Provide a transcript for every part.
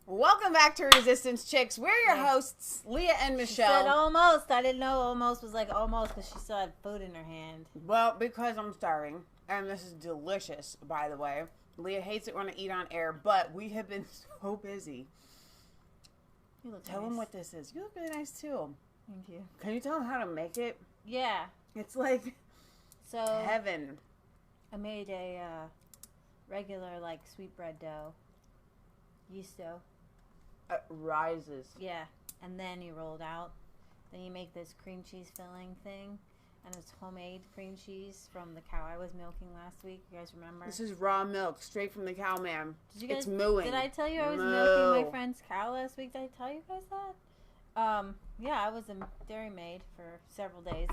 Welcome back to Resistance Chicks. We're your hosts, Leah and Michelle. She said almost. I didn't know almost was like almost because she still had food in her hand. Well, because I'm starving, and this is delicious, by the way. Leah hates it when I eat on air, but we have been so busy. You look Tell nice. them what this is. You look really nice, too. Thank you. Can you tell them how to make it? Yeah. It's like So heaven. I made a regular like sweetbread dough, yeast dough. Rises. Yeah, and then you roll it out. Then you make this cream cheese filling thing, and it's homemade cream cheese from the cow I was milking last week. You guys remember? This is raw milk, straight from the cow, man. Did you guys? It's mooing. Did I tell you I was Moo. milking my friend's cow last week? Did I tell you guys that? Yeah, I was a dairy maid for several days.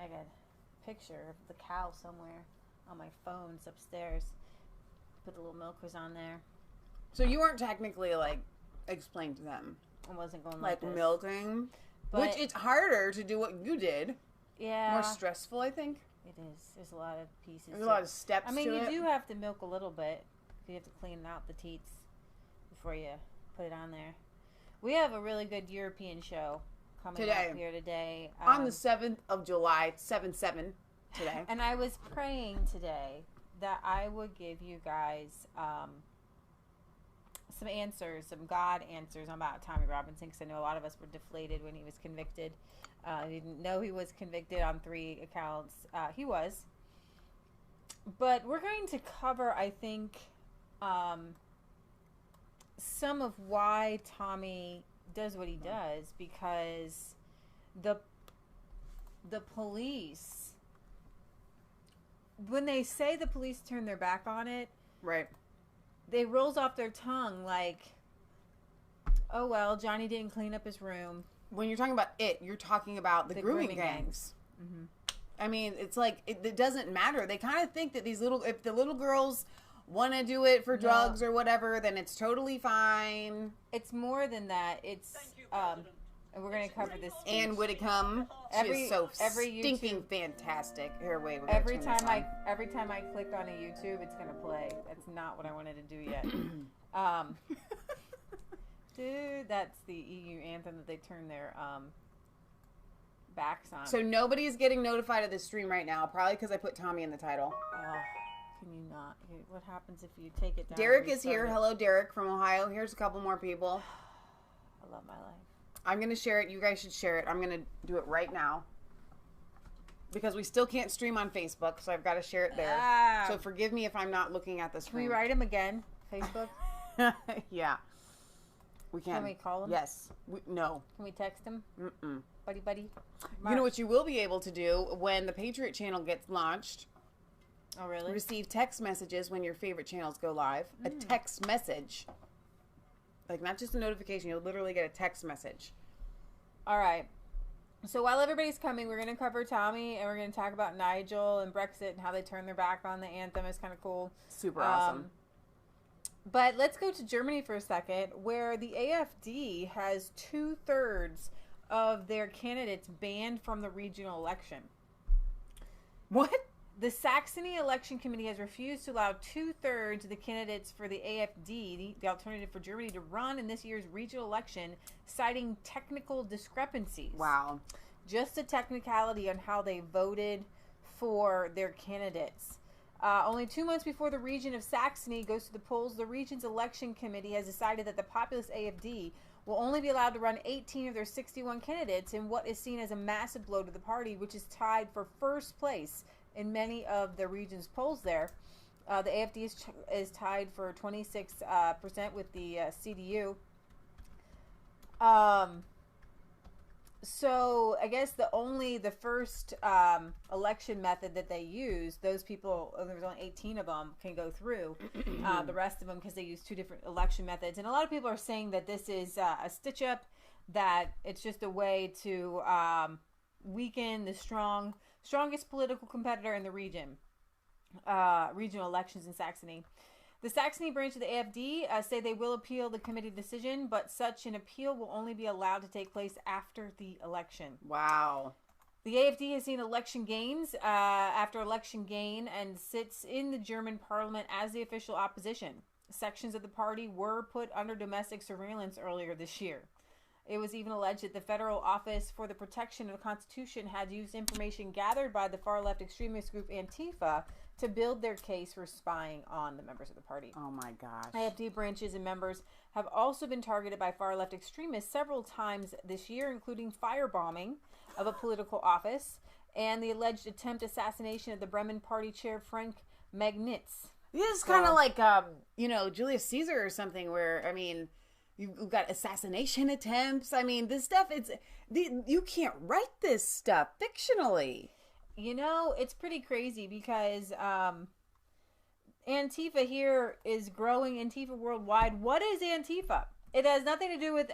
I got a picture of the cow somewhere on my phone. It's upstairs. Put the little milkers on there. So you weren't technically, like, explained to them. I wasn't going like this. Milking. But Which it's harder to do what you did. Yeah. More stressful, I think. It is. There's a lot of pieces. There's a lot of steps to it. I mean, you do have to milk a little bit. You have to clean out the teats before you put it on there. We have a really good European show coming up here today. On the 7th of July, 7/7 today. And I was praying today that I would give you guys some answers, some God answers about Tommy Robinson, because I know a lot of us were deflated when he was convicted. We didn't know he was convicted on 3 accounts. He was. But we're going to cover, I think, some of why Tommy does what he does, because the police, when they say the police turn their back on it, right, they rolls off their tongue like, oh well, Johnny didn't clean up his room. When you're talking about it, you're talking about the grooming gangs. Mm-hmm. I mean, it's like, it doesn't matter. They kind of think that if the little girls want to do it for drugs or whatever, then it's totally fine. It's more than that. It's, and we're going to cover this speech. Ann Whitcomb, she is so stinking fantastic. Here, wait. Every time I click on a YouTube, it's going to play. That's not what I wanted to do yet. Dude, that's the EU anthem that they turn their backs on. So nobody's getting notified of this stream right now, probably because I put Tommy in the title. Can you not? What happens if you take it down? Derek is here. Hello, Derek from Ohio. Here's a couple more people. I love my life. I'm going to share it. You guys should share it. I'm going to do it right now. Because we still can't stream on Facebook, so I've got to share it there. So forgive me if I'm not looking at the screen. Can we write him again? Facebook? Yeah. We can. Can we call him? Yes. No. Can we text him? Mm-mm. Buddy. Mark. You know what you will be able to do when the Patriot channel gets launched? Oh, really? Receive text messages when your favorite channels go live. A text message. Like, not just a notification. You'll literally get a text message. All right. So while everybody's coming, we're going to cover Tommy, and we're going to talk about Nigel and Brexit and how they turned their back on the anthem. It's kind of cool. Super awesome. But let's go to Germany for a second, where the AfD has 2/3 of their candidates banned from the regional election. What? The Saxony Election Committee has refused to allow 2/3 of the candidates for the AfD, the Alternative for Germany, to run in this year's regional election, citing technical discrepancies. Wow. Just a technicality on how they voted for their candidates. Only 2 months before the region of Saxony goes to the polls, the region's election committee has decided that the populist AfD will only be allowed to run 18 of their 61 candidates in what is seen as a massive blow to the party, which is tied for first place in many of the region's polls there. The AfD is tied for 26% with the CDU. So I guess the first election method that they use, those people, there's only 18 of them, can go through. The rest of them, because they use 2 different election methods. And a lot of people are saying that this is a stitch-up, that it's just a way to weaken the strongest political competitor in the region. Regional elections in Saxony. The Saxony branch of the AfD say they will appeal the committee decision, but such an appeal will only be allowed to take place after the election. Wow. The AfD has seen election gains after election gain and sits in the German parliament as the official opposition. sections of the party were put under domestic surveillance earlier this year. It was even alleged that the Federal Office for the Protection of the Constitution had used information gathered by the far-left extremist group Antifa to build their case for spying on the members of the party. Oh my gosh. AFD branches and members have also been targeted by far-left extremists several times this year, including firebombing of a political office and the alleged attempt assassination of the Bremen Party chair Frank Magnitz. This is kind of like, Julius Caesar or something where, I mean, you've got assassination attempts. I mean, this stuff, you can't write this stuff fictionally. It's pretty crazy because Antifa here is growing, Antifa worldwide. What is Antifa? It has nothing to do with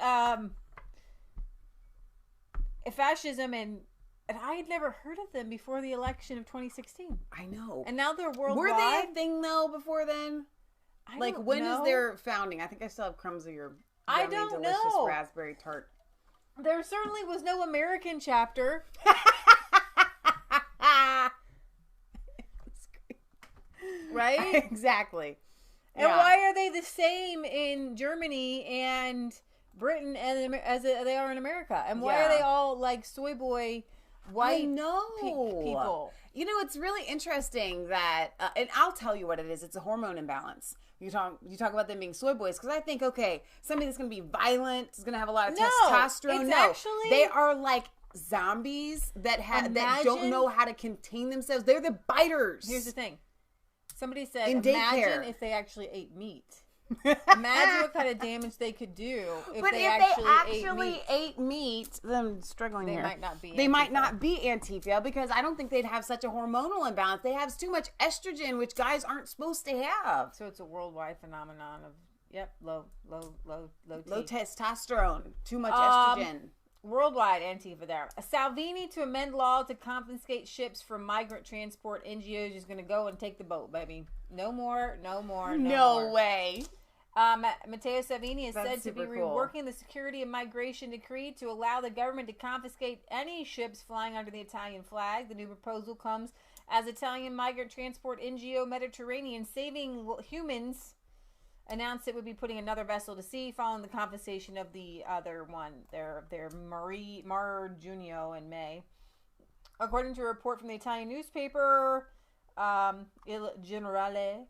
fascism, and I had never heard of them before the election of 2016. I know. And now they're worldwide. Were they a thing, though, before then? When know. is their founding? I think I still have crumbs of your I don't delicious know. raspberry tart. There certainly was no American chapter. Right? Exactly. And why are they the same in Germany and Britain as they are in America? And why are they all like soy boy white people? It's really interesting that, and I'll tell you what it is. It's a hormone imbalance. You talk about them being soy boys because I think, okay, somebody that's going to be violent is going to have a lot of testosterone. They are like zombies that don't know how to contain themselves. They're the biters. Here's the thing. Somebody said, imagine if they actually ate meat. Imagine what kind of damage they could do if they actually ate meat. I'm struggling here. They might not be Antifa because I don't think they'd have such a hormonal imbalance. They have too much estrogen, which guys aren't supposed to have. So it's a worldwide phenomenon of low testosterone, too much estrogen. Worldwide Antifa there. Salvini to amend law to confiscate ships from migrant transport. NGOs is going to go and take the boat, baby. No more. No way. Matteo Salvini is said to be reworking the Security and Migration Decree to allow the government to confiscate any ships flying under the Italian flag. The new proposal comes as Italian migrant transport NGO Mediterranean Saving Humans announced it would be putting another vessel to sea following the confiscation of the other one, their Mar Junio in May. According to a report from the Italian newspaper Il Generale,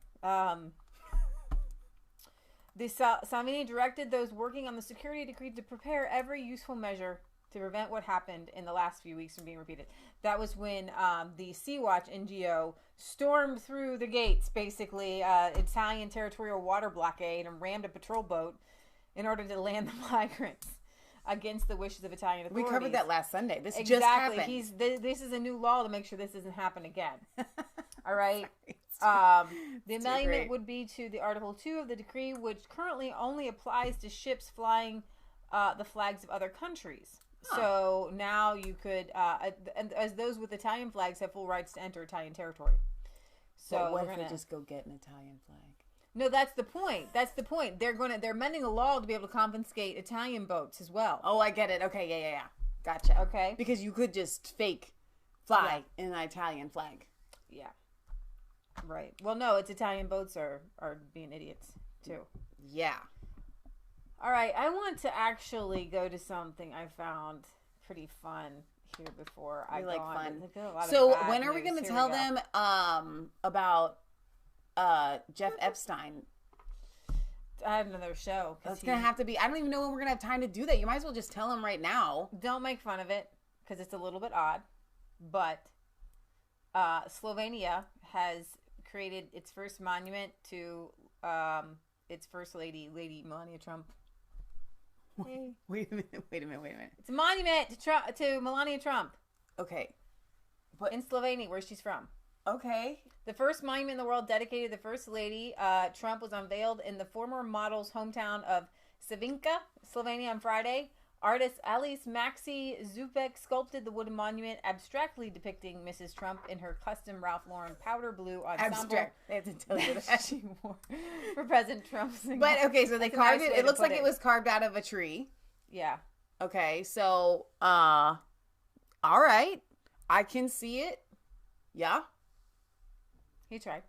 Salvini directed those working on the security decree to prepare every useful measure to prevent what happened in the last few weeks from being repeated. That was when the Sea-Watch NGO stormed through the gates, basically, Italian territorial water blockade, and rammed a patrol boat in order to land the migrants against the wishes of Italian authorities. We covered that last Sunday. This just happened. This is a new law to make sure this doesn't happen again. All right? The amendment would be to the Article 2 of the decree, which currently only applies to ships flying the flags of other countries. So now you could, and as those with Italian flags have full rights to enter Italian territory. So what if they just go get an Italian flag? No, that's the point. They're amending the law to be able to confiscate Italian boats as well. Oh, I get it. Okay, yeah. Gotcha. Okay. Because you could just fake fly in an Italian flag. Yeah. Right. Well, no, it's Italian boats are being idiots too. Yeah. All right, I want to actually go to something I found pretty fun here before I like fun. So when are we going to tell them about Jeff Epstein? I have another show. That's going to have to be. I don't even know when we're going to have time to do that. You might as well just tell him right now. Don't make fun of it because it's a little bit odd. But Slovenia has created its first monument to its first lady, Melania Trump. Wait a minute. It's a monument to Melania Trump. Okay. In Slovenia, where she's from. Okay. The first monument in the world dedicated to the First Lady, Trump, was unveiled in the former model's hometown of Savinka, Slovenia on Friday. Artist Alice Maxi Zupek sculpted the wooden monument abstractly depicting Mrs. Trump in her custom Ralph Lauren powder blue ensemble. Abstract. They have to tell you that. She wore for President Trump's. But okay, so they carved it. It looks like it was carved out of a tree. Yeah. Okay, so all right, I can see it. Yeah. He tried.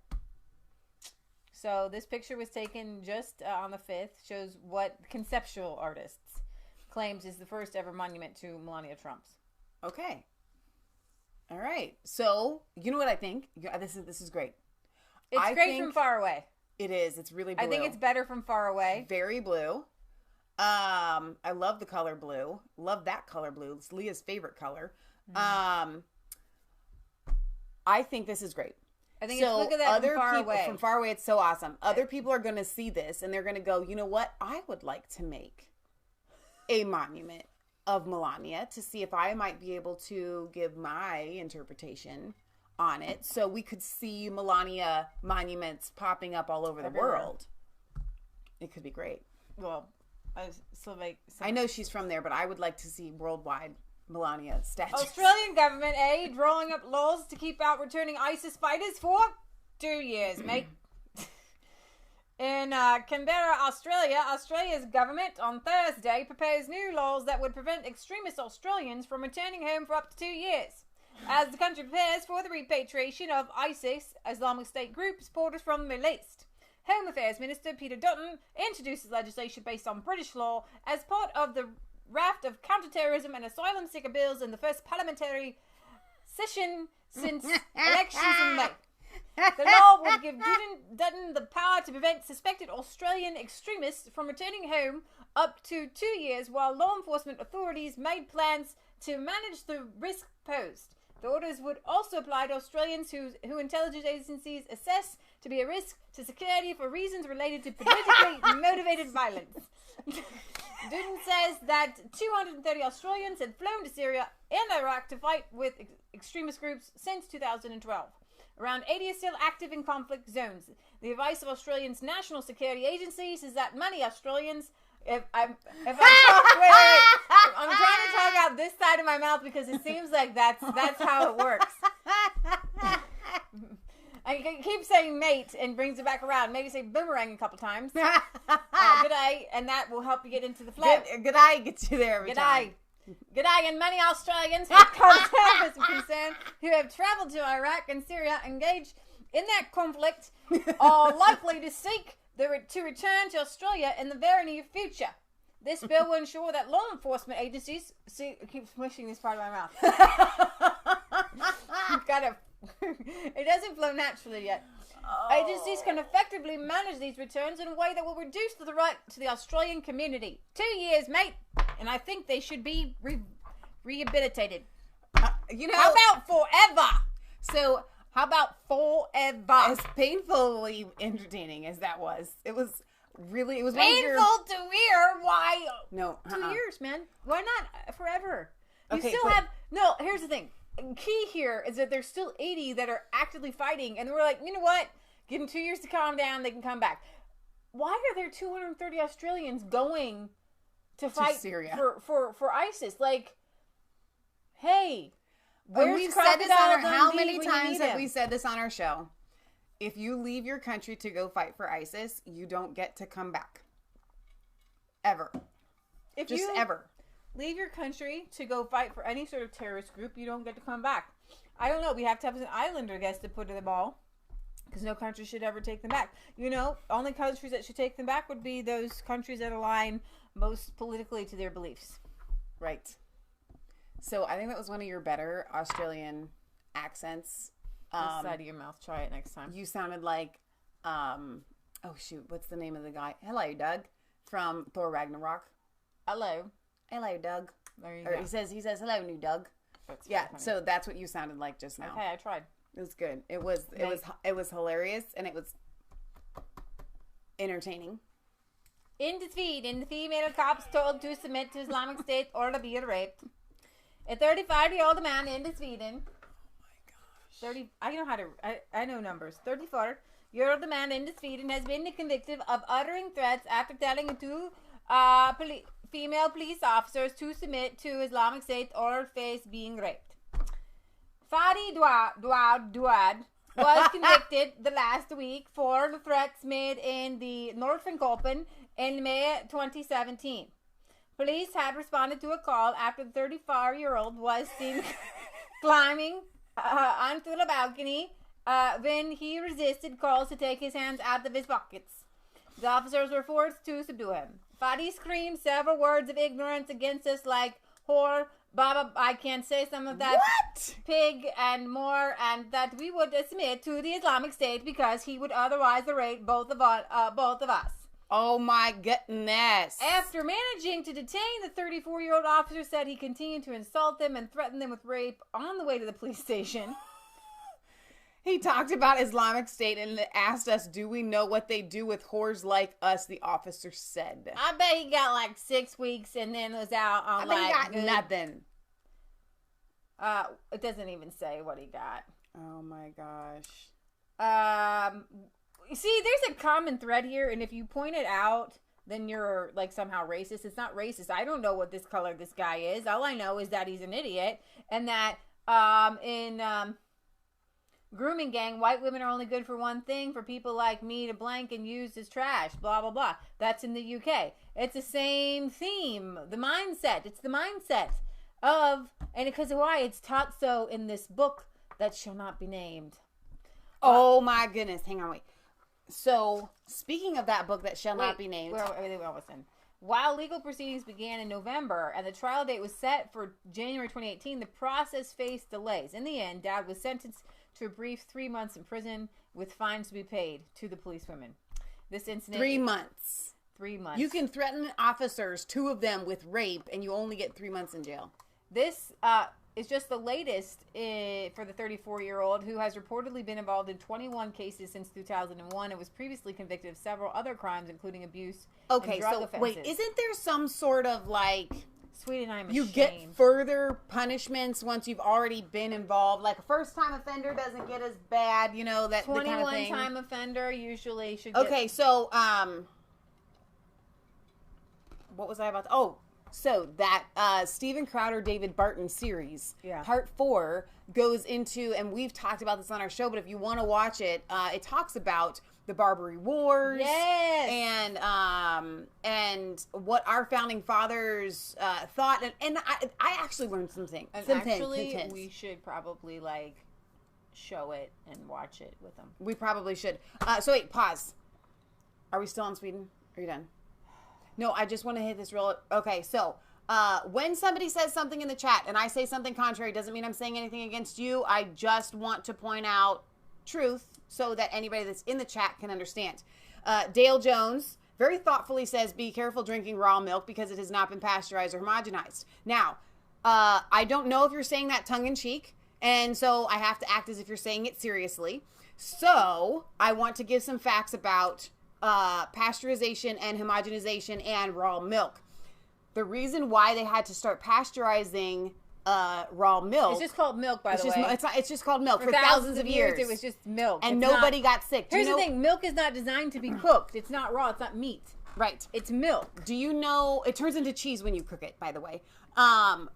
So this picture was taken just on the 5th. Shows what Conceptual Artists claims is the first ever monument to Melania Trump's. Okay. All right. So, you know what I think? This is great. It's great from far away. It is. It's really blue. I think it's better from far away. Very blue. I love the color blue. Love that color blue. It's Leah's favorite color. I think this is great. I think so. Look at that from far away. From far away, it's so awesome. Other people are going to see this and they're going to go, you know what? I would like to make a monument of Melania to see if I might be able to give my interpretation on it. So we could see Melania monuments popping up all over the world. It could be great. Well, I know she's from there, but I would like to see worldwide Melania statues. Australian government, drawing up laws to keep out returning ISIS fighters for 2 years, mate. In Canberra, Australia's government on Thursday proposed new laws that would prevent extremist Australians from returning home for up to 2 years, as the country prepares for the repatriation of ISIS, Islamic State group, supporters from the Middle East. Home Affairs Minister Peter Dutton introduces legislation based on British law as part of the raft of counter-terrorism and asylum-seeker bills in the first parliamentary session since elections in May. The law would give Dutton the power to prevent suspected Australian extremists from returning home up to 2 years while law enforcement authorities made plans to manage the risk posed. The orders would also apply to Australians who intelligence agencies assess to be a risk to security for reasons related to politically motivated violence. Dutton says that 230 Australians had flown to Syria and Iraq to fight with extremist groups since 2012. Around 80 are still active in conflict zones. The advice of Australia's national security agencies is that many Australians... I'm trying to talk out this side of my mouth because it seems like that's how it works. I keep saying mate and brings it back around. Maybe say boomerang a couple times. G'day, and that will help you get into the flow. G'day gets you there every time. G'day, and many Australians with terrorism concern who have travelled to Iraq and Syria engaged in that conflict are likely to seek to return to Australia in the very near future. This bill will ensure that law enforcement agencies... See, I keep smushing this part of my mouth. It doesn't flow naturally yet. Agencies can effectively manage these returns in a way that will reduce the threat to the Australian community. 2 years, mate. And I think they should be rehabilitated. How about forever? So... How about forever? As painfully entertaining as that was, it was painful to hear. Why? No, 2 years, man. Why not forever? Okay, Here's the thing. Key here is that there's still 80 that are actively fighting, and we're like, you know what? Give them 2 years to calm down. They can come back. Why are there 230 Australians going to fight Syria for ISIS? Like, hey. We've said this on how many times have we said this on our show? If you leave your country to go fight for ISIS, you don't get to come back. Ever. Ever. Leave your country to go fight for any sort of terrorist group, you don't get to come back. I don't know. We have to have an islander, I guess, to put to the ball. Because no country should ever take them back. Only countries that should take them back would be those countries that align most politically to their beliefs. Right. So I think that was one of your better Australian accents. This side of your mouth. Try it next time. You sounded like, what's the name of the guy? Hello, Doug, from Thor Ragnarok. Hello, Doug. There you go. He says, hello, new Doug. That's so that's what you sounded like just now. Okay, I tried. It was good. It was hilarious and it was entertaining. In the female cops told to submit to Islamic State or to be raped. A 35-year-old man in Sweden. Oh my gosh. I know numbers. 34-year-old man in Sweden has been convicted of uttering threats after telling two female police officers to submit to Islamic State or face being raped. Fadi Douad was convicted the last week for the threats made in the Norrköping in May 2017. Police had responded to a call after the 34-year-old was seen climbing onto the balcony when he resisted calls to take his hands out of his pockets. The officers were forced to subdue him. But he screamed several words of ignorance against us like whore, baba, I can't say some of that. What? Pig and more, and that we would submit to the Islamic State because he would otherwise berate both of us. Oh my goodness. After managing to detain the 34-year-old officer said he continued to insult them and threaten them with rape on the way to the police station. He talked about Islamic State and asked us, do we know what they do with whores like us? The officer said. I bet he got like 6 weeks and then was out on I bet he got nothing. It doesn't even say what he got. Oh my gosh. See, there's a common thread here, and if you point it out, then you're like somehow racist. It's not racist. I don't know what this color this guy is. All I know is that he's an idiot, and that in grooming gang, white women are only good for one thing, for people like me to blank and used as trash, blah, blah, blah. That's in the UK. It's the same theme, the mindset. It's the mindset of, and because of why it's taught so in this book that shall not be named. Oh my goodness. Hang on, wait. So, speaking of that book that shall not be named. We're almost in. While legal proceedings began in November and the trial date was set for January 2018, the process faced delays. In the end, Dad was sentenced to a brief 3 months in prison with fines to be paid to the policewomen. This incident... 3 months. 3 months. You can threaten officers, 2 of them, with rape, and you only get 3 months in jail. This is just the latest for the 34-year-old who has reportedly been involved in 21 cases since 2001 and was previously convicted of several other crimes, including abuse and drug offenses. Wait, isn't there some sort of like... Sweetie, I'm you ashamed. get further punishments once you've already been involved? Like a first-time offender doesn't get as bad, you know, that 21 the kind of thing. time offender usually should get... Okay, so, what was I about to... Oh, so that Stephen Crowder, David Barton series, part 4, goes into, and we've talked about this on our show, but if you want to watch it, it talks about the Barbary Wars, and what our founding fathers thought, and I actually learned something. We should probably like show it and watch it with them. We probably should. So wait, pause. Are we still on Sweden? Are you done? No, I just want to hit this real... Okay, so when somebody says something in the chat and I say something contrary, doesn't mean I'm saying anything against you. I just want to point out truth so that anybody that's in the chat can understand. Dale Jones very thoughtfully says, be careful drinking raw milk because it has not been pasteurized or homogenized. Now, I don't know if you're saying that tongue-in-cheek, and so I have to act as if you're saying it seriously. So I want to give some facts about... pasteurization and homogenization and raw milk. The reason why they had to start pasteurizing raw milk. It's just called milk, by the way. It's just called milk. For thousands of years. It was just milk. And nobody got sick. Here's the thing. Milk is not designed to be cooked. It's not raw. It's not meat. Right. It's milk. Do you know, it turns into cheese when you cook it, by the way.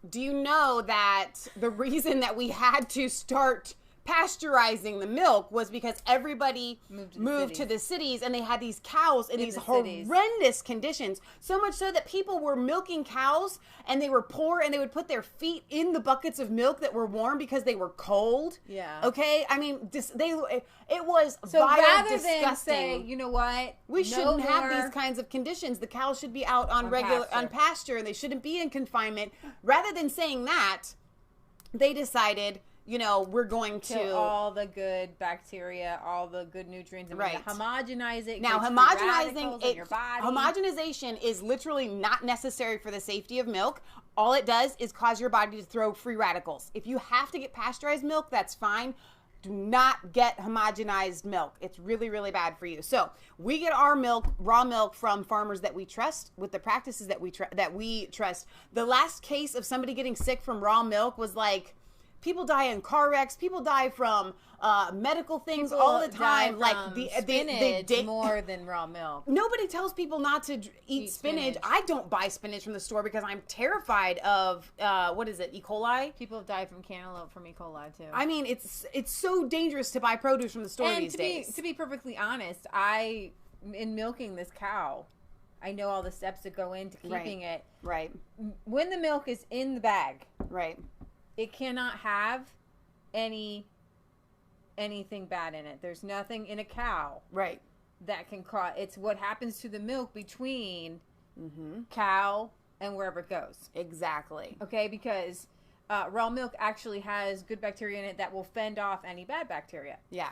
Do you know that the reason that we had to start pasteurizing the milk was because everybody moved to the cities and they had these cows in these horrendous conditions, so much so that people were milking cows and they were poor and they would put their feet in the buckets of milk that were warm because they were cold. Yeah. Okay? I mean, it was so vile, rather disgusting. Than say, you know what? We shouldn't have these kinds of conditions. The cows should be out on pasture and they shouldn't be in confinement. Rather than saying that, they decided, you know, we're going to kill all the good bacteria, all the good nutrients, and homogenize it. Now, homogenization is literally not necessary for the safety of milk. All it does is cause your body to throw free radicals. If you have to get pasteurized milk, that's fine. Do not get homogenized milk. It's really, really bad for you. So we get our milk, raw milk, from farmers that we trust with the practices that we trust. The last case of somebody getting sick from raw milk was like, people die in car wrecks. People die from medical things people all the time. Like spinach more than raw milk. Nobody tells people not to eat spinach. I don't buy spinach from the store because I'm terrified of what is it, E. coli? People have died from cantaloupe from E. coli too. I mean, it's so dangerous to buy produce from the store these days. To be perfectly honest, in milking this cow, I know all the steps that go into keeping it. Right. When the milk is in the bag. Right. It cannot have any anything bad in it. There's nothing in a cow. Right. That can cause. It's what happens to the milk between cow and wherever it goes. Exactly. Okay, because raw milk actually has good bacteria in it that will fend off any bad bacteria. Yeah.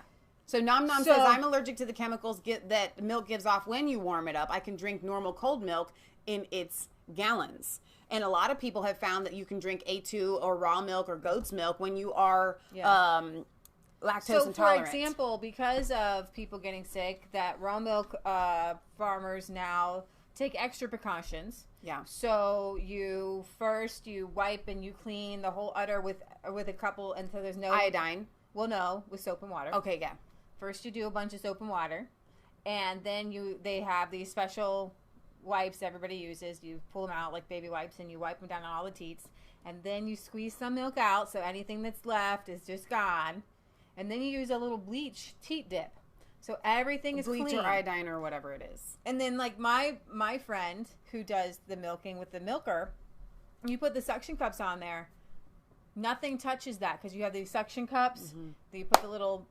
So Nom Nom says, I'm allergic to the chemicals that milk gives off when you warm it up. I can drink normal cold milk in its gallons. And a lot of people have found that you can drink A2 or raw milk or goat's milk when you are lactose intolerant. So, for example, because of people getting sick, that raw milk farmers now take extra precautions. Yeah. So you wipe and you clean the whole udder with a couple until there's no iodine. Well, no, with soap and water. Okay, yeah. First you do a bunch of soap and water, and then they have these special wipes everybody uses. You pull them out like baby wipes, and you wipe them down on all the teats, and then you squeeze some milk out, so anything that's left is just gone, and then you use a little bleach teat dip, so everything is bleach clean. Or iodine or whatever it is. And then like my friend who does the milking with the milker, you put the suction cups on there. Nothing touches that because you have these suction cups. You put the little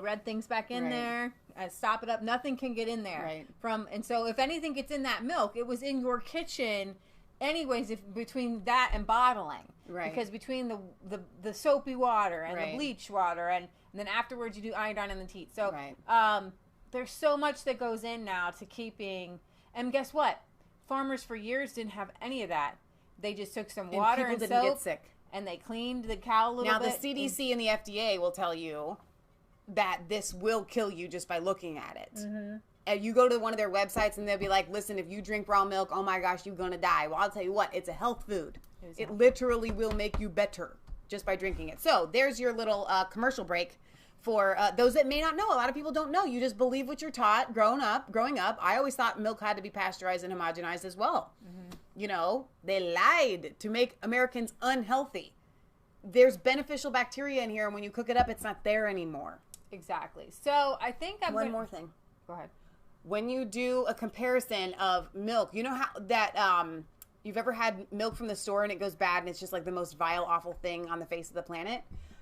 red things back in there and stop it up. Nothing can get in there. Right. And so if anything gets in that milk, it was in your kitchen anyways, between that and bottling. Right. Because between the soapy water and the bleach water and then afterwards you do iodine in the teeth. So there's so much that goes in now to keeping, and guess what? Farmers for years didn't have any of that. They just took some water and didn't soap get sick. And they cleaned the cow a little bit. Now, the CDC and the FDA will tell you that this will kill you just by looking at it. And you go to one of their websites and they'll be like, listen, if you drink raw milk, oh my gosh, you're going to die. Well, I'll tell you what, it's a health food. It literally will make you better just by drinking it. So there's your little commercial break for those that may not know. A lot of people don't know. You just believe what you're taught growing up. I always thought milk had to be pasteurized and homogenized as well. You know, they lied to make Americans unhealthy. There's beneficial bacteria in here, and when you cook it up, it's not there anymore. Exactly. So I think One more thing. Go ahead. When you do a comparison of milk, you know how that you've ever had milk from the store and it goes bad and it's just like the most vile, awful thing on the face of the planet?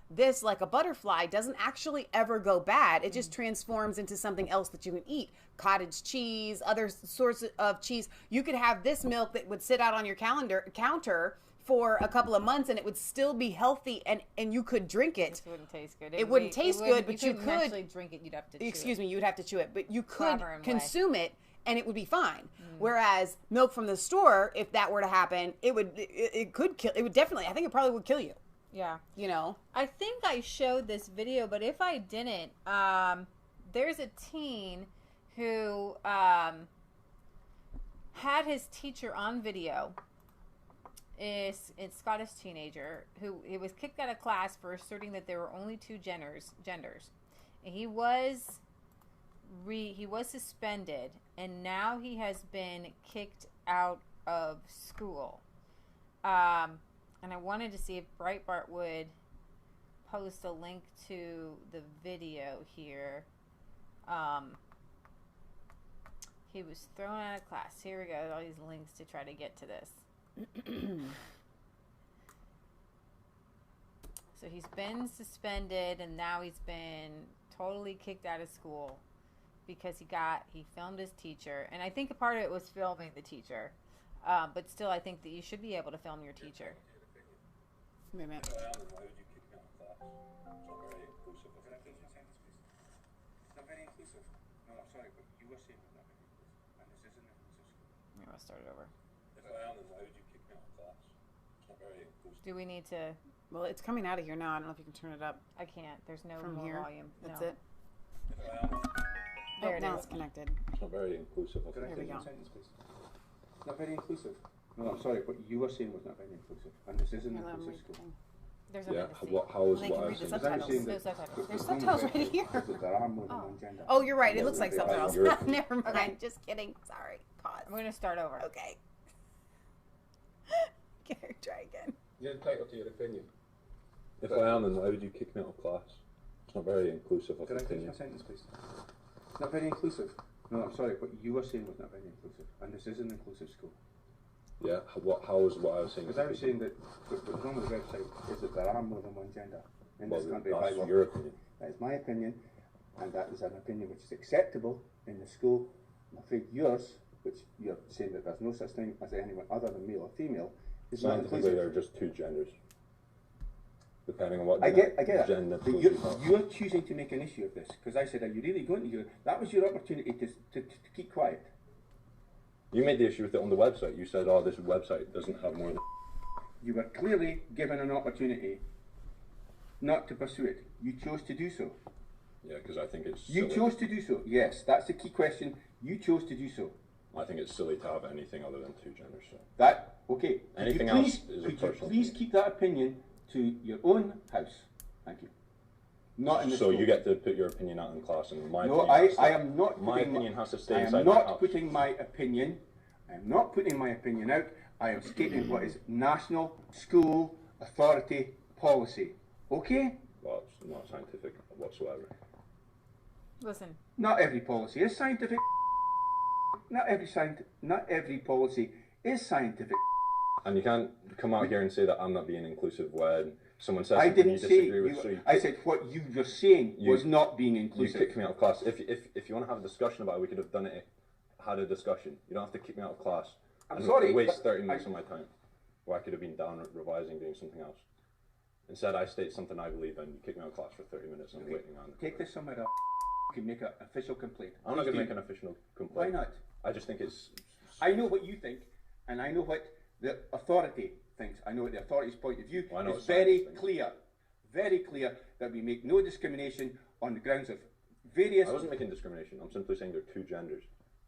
This, like a butterfly, doesn't actually ever go bad. It just transforms into something else that you can eat. Cottage cheese, other sorts of cheese. You could have this milk that would sit out on your counter for a couple of months and it would still be healthy and you could drink it. It wouldn't taste good. It wouldn't taste good, but you could actually drink it. You'd have to chew Excuse it. me, you'd have to chew it, but you could consume it and it would be fine. Whereas milk from the store, if that were to happen, it would definitely, I think it probably would kill you. Yeah. You know? I think I showed this video, but if I didn't, there's a teen who had his teacher on video. Is a Scottish teenager who he was kicked out of class for asserting that there were only two genders. And he was suspended, and now he has been kicked out of school. And I wanted to see if Breitbart would post a link to the video here. He was thrown out of class. Here we go. All these links to try to get to this. So he's been suspended and now he's been totally kicked out of school because he filmed his teacher, and I think a part of it was filming the teacher, but still I think that you should be able to film your teacher. Wait a minute. I'll start it over. Do we need to? Well, it's coming out of here now. I don't know if you can turn it up. I can't. There's no From more here? volume. That's No. it. There it now is. it's connected. It's not very inclusive. There we go. Not very inclusive. No, I'm sorry, but you were saying was not very inclusive, and this isn't Here, let me inclusive read the school. thing. There's Yeah, nothing to see. how is They what can I read was the saying? 'Cause I was subtitles. saying There's that subtitles. There's the subtitles thing right is here. that there are more than one gender. Oh, you're right. It Yeah, looks like they- subtitles. you're- Never mind. Okay. Just kidding. Sorry. Pause. I'm going to start over. Okay. Okay, try again. You're entitled to your opinion. If I am, then why would you kick me out of class? It's not very inclusive of Can I finish opinion. my sentence, please? Not very inclusive. No, I'm sorry, but you were saying was not very inclusive, and this is an inclusive school. Yeah, how is what I was saying? Because I was saying that the wrong with the website is that there are more than one gender, in this country by That's law. your opinion. That is my opinion, and that is an opinion which is acceptable in the school. I'm afraid yours, which you're saying that there's no such thing as anyone other than male or female, is not Scientifically, inclusive. there are just two genders. Depending on what I get gender that. But you're choosing to make an issue of this, because I said, are you really going to do it? That was your opportunity to keep quiet. You made the issue with it on the website. You said, oh, this website doesn't have more than... You were clearly given an opportunity not to pursue it. You chose to do so. Yeah, because I think it's You silly. chose to do so. Yes, that's the key question. You chose to do so. I think it's silly to have anything other than two genders. So. That, okay. Anything could you else please, is a could you personal please opinion. keep that opinion to your own house? Thank you. Not in the So school. you get to put your opinion out in class, and my No, opinion has to, I am not. My putting opinion has to I stay am inside my not house. putting my opinion. I am not putting my opinion out. I am stating what is national school authority policy. Okay? Well, it's not scientific whatsoever. Listen. Not every policy is scientific. Not every policy is scientific. And you can't come out here and say that I'm not being inclusive when someone says I something didn't you say. disagree with. So you I said what you were saying was not being you inclusive. kicked me out of class. If you want to have a discussion about it, we could have had a discussion. You don't have to kick me out of class. I'm and sorry, waste but 30 minutes of my time, where I could have been down revising, doing something else. Instead, I state something I believe in. You kick me out of class for 30 minutes. I'm waiting on. Take this somewhere else. You can make an official complaint. I'm not going to Please make do. an official complaint. Why not? I just think it's. I know what you think, and I know what the authority thinks. I know what the authority's point of view. Well, I know it's what science very thinks. very clear that we make no discrimination on the grounds of various. I wasn't making discrimination. I'm simply saying there are two genders,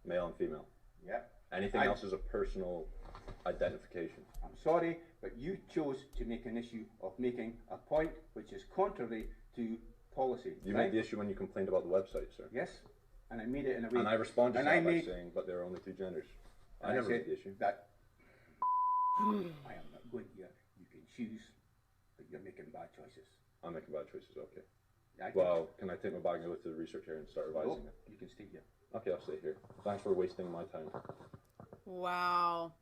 male and female. Yeah. Anything else is a personal identification. I'm sorry, but you chose to make an issue of making a point which is contrary to policy. You right? made the issue when you complained about the website, sir. Yes, and I made it in a way. And I responded and to I that by made, saying, but there are only two genders. and I never said made the issue. that I am not going here. You can choose, but you're making bad choices. I'm making bad choices, okay. I can- Well, can I take my bag and go to the research area and start revising Nope, it? you can stay here. Okay, I'll stay here. Thanks for wasting my time. Wow.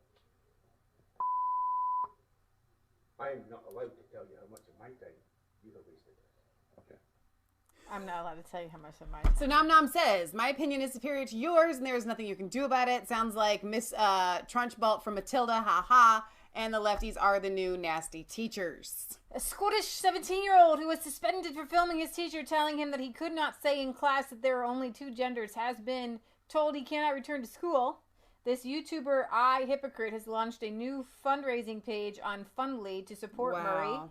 I am not allowed to tell you how much of my time you have wasted. Okay. I'm not allowed to tell you how much of mine. So Nom Nom says, my opinion is superior to yours, and there is nothing you can do about it. Sounds like Miss Trunchbull from Matilda, ha, and the lefties are the new nasty teachers. A Scottish 17-year-old who was suspended for filming his teacher telling him that he could not say in class that there are only two genders has been told he cannot return to school. This YouTuber, I Hypocrite, has launched a new fundraising page on Fundly to support Murray.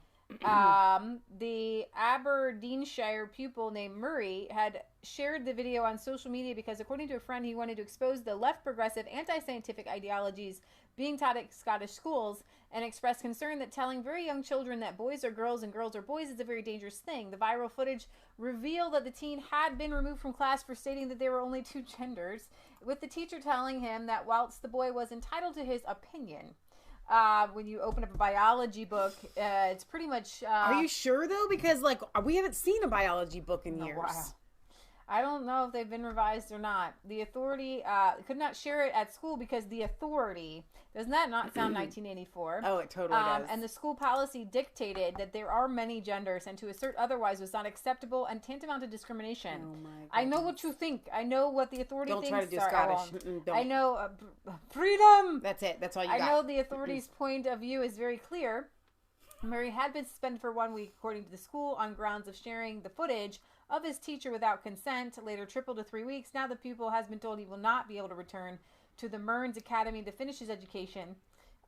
The Aberdeenshire pupil named Murray had shared the video on social media because, according to a friend, he wanted to expose the left progressive anti-scientific ideologies being taught at Scottish schools and expressed concern that telling very young children that boys are girls and girls are boys is a very dangerous thing. The viral footage revealed that the teen had been removed from class for stating that there were only two genders, with the teacher telling him that whilst the boy was entitled to his opinion, when you open up a biology book, it's pretty much... Are you sure, though? Because, like, we haven't seen a biology book in years. Wow. I don't know if they've been revised or not. The authority could not share it at school because the authority... Doesn't that not sound 1984? Oh, it totally does. And the school policy dictated that there are many genders, and to assert otherwise was not acceptable and tantamount to discrimination. Oh, my goodness. I know what you think. I know what the authority Don't thinks. try to do are Scottish. wrong. Don't. I know freedom. That's it. That's all you I got. know the authorities' point of view is very clear. Murray had been suspended for 1 week, according to the school, on grounds of sharing the footage of his teacher without consent, later tripled to 3 weeks. Now the pupil has been told he will not be able to return to the Mearns Academy to finish his education.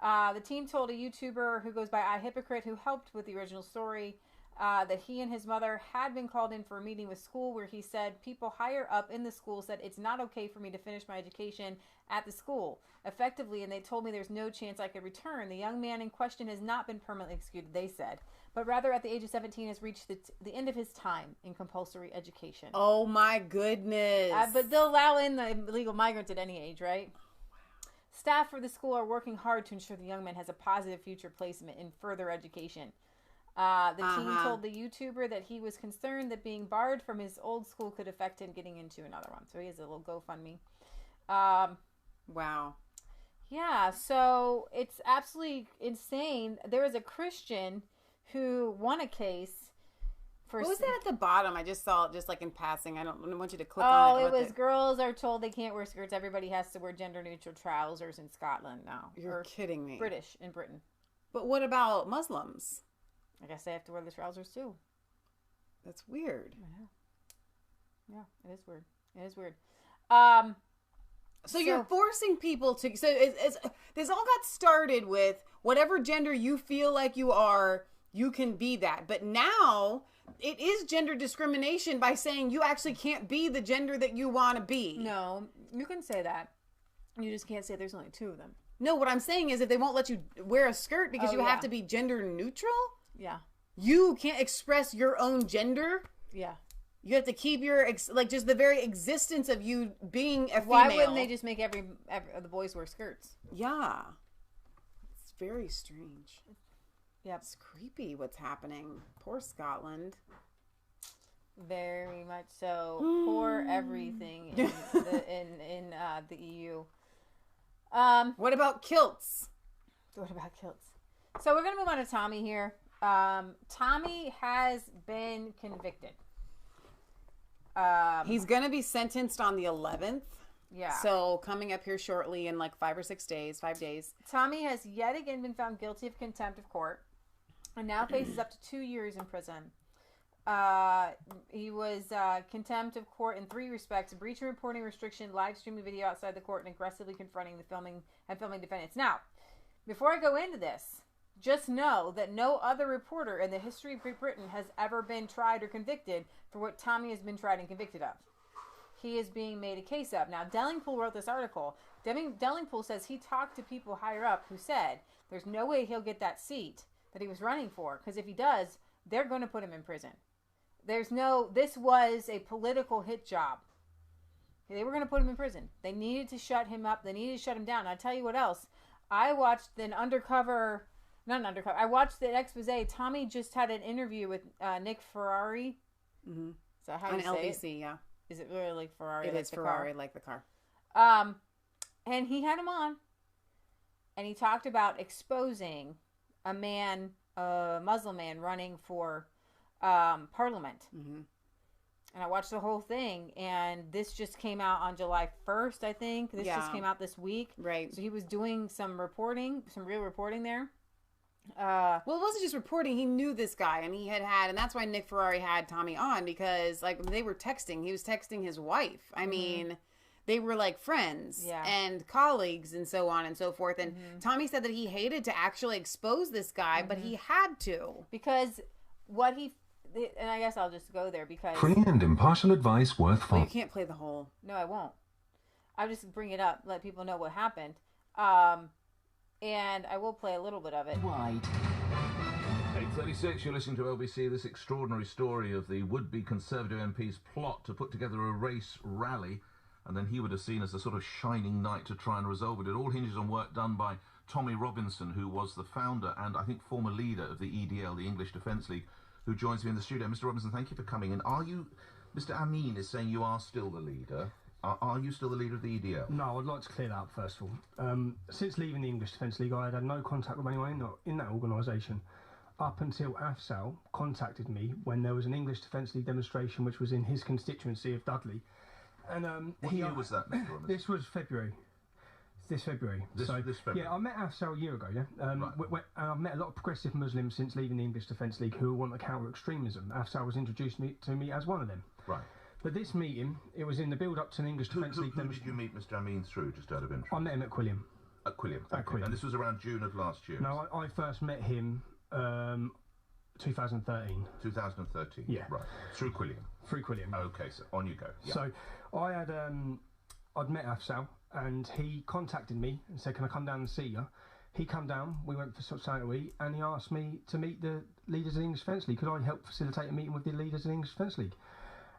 The teen told a YouTuber who goes by I Hypocrite, who helped with the original story, that he and his mother had been called in for a meeting with school where he said people higher up in the school said it's not okay for me to finish my education at the school effectively, and they told me there's no chance I could return. The young man in question has not been permanently excluded, they said, but rather at the age of 17 has reached the end of his time in compulsory education. Oh, my goodness. But they'll allow in the illegal migrants at any age, right? Staff for the school are working hard to ensure the young man has a positive future placement in further education. The teen told the YouTuber that he was concerned that being barred from his old school could affect him getting into another one. So he has a little GoFundMe. Wow. Yeah, so it's absolutely insane. There is a Christian who won a case What was that at the bottom? I just saw it just like in passing. I don't want you to click on it. Oh, it was girls are told they can't wear skirts. Everybody has to wear gender-neutral trousers in Scotland now. You're kidding me. British in Britain. But what about Muslims? I guess they have to wear the trousers too. That's weird. Yeah, it is weird. It is weird. So you're forcing people to... So this all got started with whatever gender you feel like you are, you can be that. But now... It is gender discrimination by saying you actually can't be the gender that you want to be. No, you can say that. You just can't say there's only 2 of them. No, what I'm saying is if they won't let you wear a skirt because you have to be gender neutral, you can't express your own gender. Yeah. You have to keep your, just the very existence of you being a female. Why wouldn't they just make every the boys wear skirts? Yeah. It's very strange. Yep. It's creepy what's happening. Poor Scotland. Very much so. Poor everything in the EU. What about kilts? What about kilts? So we're going to move on to Tommy here. Tommy has been convicted. He's going to be sentenced on the 11th. Yeah. So coming up here shortly in like 5 days. Tommy has yet again been found guilty of contempt of court and now faces up to 2 years in prison. He was contempt of court in 3 respects: breach of reporting restriction, live streaming video outside the court, and aggressively confronting the filming defendants. Now, before I go into this, just know that no other reporter in the history of Great Britain has ever been tried or convicted for what Tommy has been tried and convicted of. He is being made a case of. Now, Dellingpool wrote this article. Dellingpool says he talked to people higher up who said there's no way he'll get that seat that he was running for, because if he does, they're going to put him in prison. This was a political hit job. They were going to put him in prison. They needed to shut him up. They needed to shut him down. I'll tell you what else. I watched I watched the expose. Tommy just had an interview with Nick Ferrari. Mm-hmm. Is that how you say LBC, it? Yeah. Is it really like Ferrari? It is Ferrari, like the car. And he had him on, and he talked about exposing a Muslim man running for Parliament. Mm-hmm. And I watched the whole thing, and this just came out on July 1st, I think. This just came out this week. Right. So he was doing some real reporting there. Well, it wasn't just reporting. He knew this guy, and and that's why Nick Ferrari had Tommy on, because they were texting. He was texting his wife. I mean, they were like friends and colleagues and so on and so forth. And Tommy said that he hated to actually expose this guy, but he had to. Because and I guess I'll just go there because... Free and impartial advice worth Well, following. you can't play the whole... No, I won't. I'll just bring it up, let people know what happened. And I will play a little bit of it. Wide. 8:36, you're listening to LBC. This extraordinary story of the would-be Conservative MP's plot to put together a race rally, and then he would have seen as a sort of shining knight to try and resolve it. It all hinges on work done by Tommy Robinson, who was the founder and I think former leader of the EDL, the English Defence League, who joins me in the studio. Mr. Robinson, thank you for coming in. Mr. Amin is saying you are still the leader. Are you still the leader of the EDL? No, I'd like to clear that up first of all. Since leaving the English Defence League, I had no contact with anyone in that organisation up until Afsal contacted me when there was an English Defence League demonstration which was in his constituency of Dudley. And what year was that, Mr. Robinson? This was February. This February. This February? Yeah, I met Afsal a year ago, yeah. Right. And I've met a lot of progressive Muslims since leaving the English Defence League who want to counter extremism. Afsal was introduced to me as one of them. Right. But this meeting, it was in the build-up to an English Defence League demonstration. Who did you meet Mr. Amin through, just out of interest? I met him at Quilliam. At Quilliam. At Quilliam. And this was around June of last year? No, I first met him 2013. 2013? Yeah. Right. Through Quilliam? Through Quilliam. Okay, so on you go. Yeah. So I had, I'd met Afsal, and he contacted me and said, can I come down and see you? He come down, we went for something to eat, and he asked me to meet the leaders of the English Defence League. Could I help facilitate a meeting with the leaders of the English Defence League?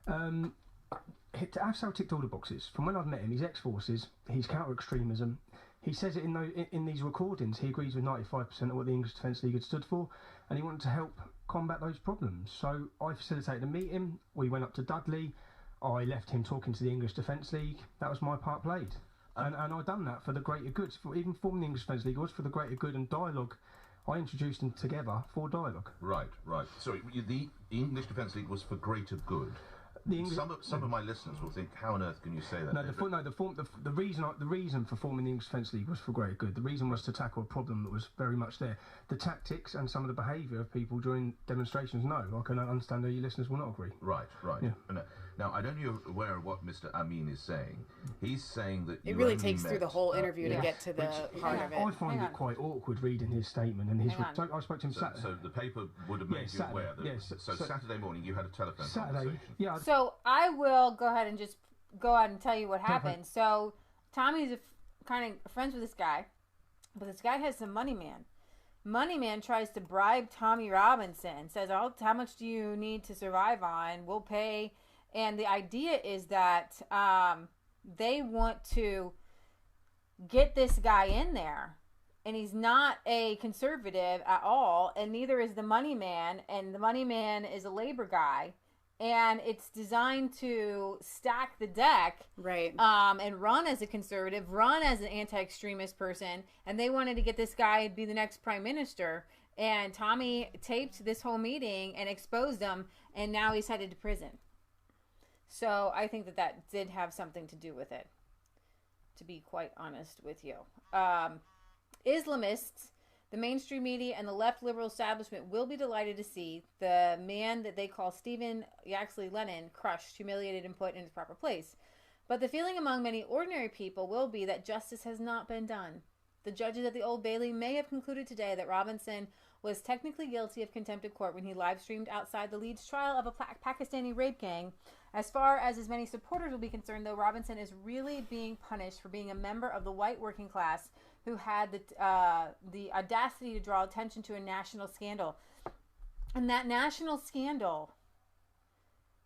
Afsal ticked all the boxes. From when I've met him, he's ex-forces, he's counter-extremism. He says it in these recordings, he agrees with 95% of what the English Defence League had stood for, and he wanted to help combat those problems. So I facilitated a meeting, we went up to Dudley, I left him talking to the English Defence League. That was my part played. And I've done that for the greater good. Even forming the English Defence League was for the greater good and dialogue I introduced them together for dialogue. Right. Sorry, the English Defence League was for greater good. Some of my listeners will think, how on earth can you say that? No, the reason for forming the English Defence League was for greater good. The reason was to tackle a problem that was very much there. The tactics and some of the behaviour of people during demonstrations, no. I can understand that your listeners will not agree. Right. Yeah. Now, I don't know if you're aware of what Mr. Amin is saying. He's saying that it really takes through the whole interview to get to the heart of it. I find it quite awkward reading his statement and I spoke to him Saturday. So the paper would have made you aware that. So Saturday morning you had a telephone conversation. Yeah. So I will go ahead and tell you what happened. So Tommy's kind of friends with this guy, but this guy has some money man. Money man tries to bribe Tommy Robinson. Says, "Oh, how much do you need to survive on? We'll pay." And the idea is that they want to get this guy in there. And he's not a conservative at all. And neither is the money man. And the money man is a labor guy. And it's designed to stack the deck. Right. And run as a conservative, run as an anti-extremist person. And they wanted to get this guy to be the next prime minister. And Tommy taped this whole meeting and exposed him. And now he's headed to prison. So I think that did have something to do with it, to be quite honest with you. Islamists, the mainstream media, and the left liberal establishment will be delighted to see the man that they call Stephen Yaxley Lennon crushed, humiliated, and put in his proper place. But the feeling among many ordinary people will be that justice has not been done. The judges at the Old Bailey may have concluded today that Robinson was technically guilty of contempt of court when he live-streamed outside the Leeds trial of a Pakistani rape gang. As far as his many supporters will be concerned, though, Robinson is really being punished for being a member of the white working class who had the audacity to draw attention to a national scandal. And that national scandal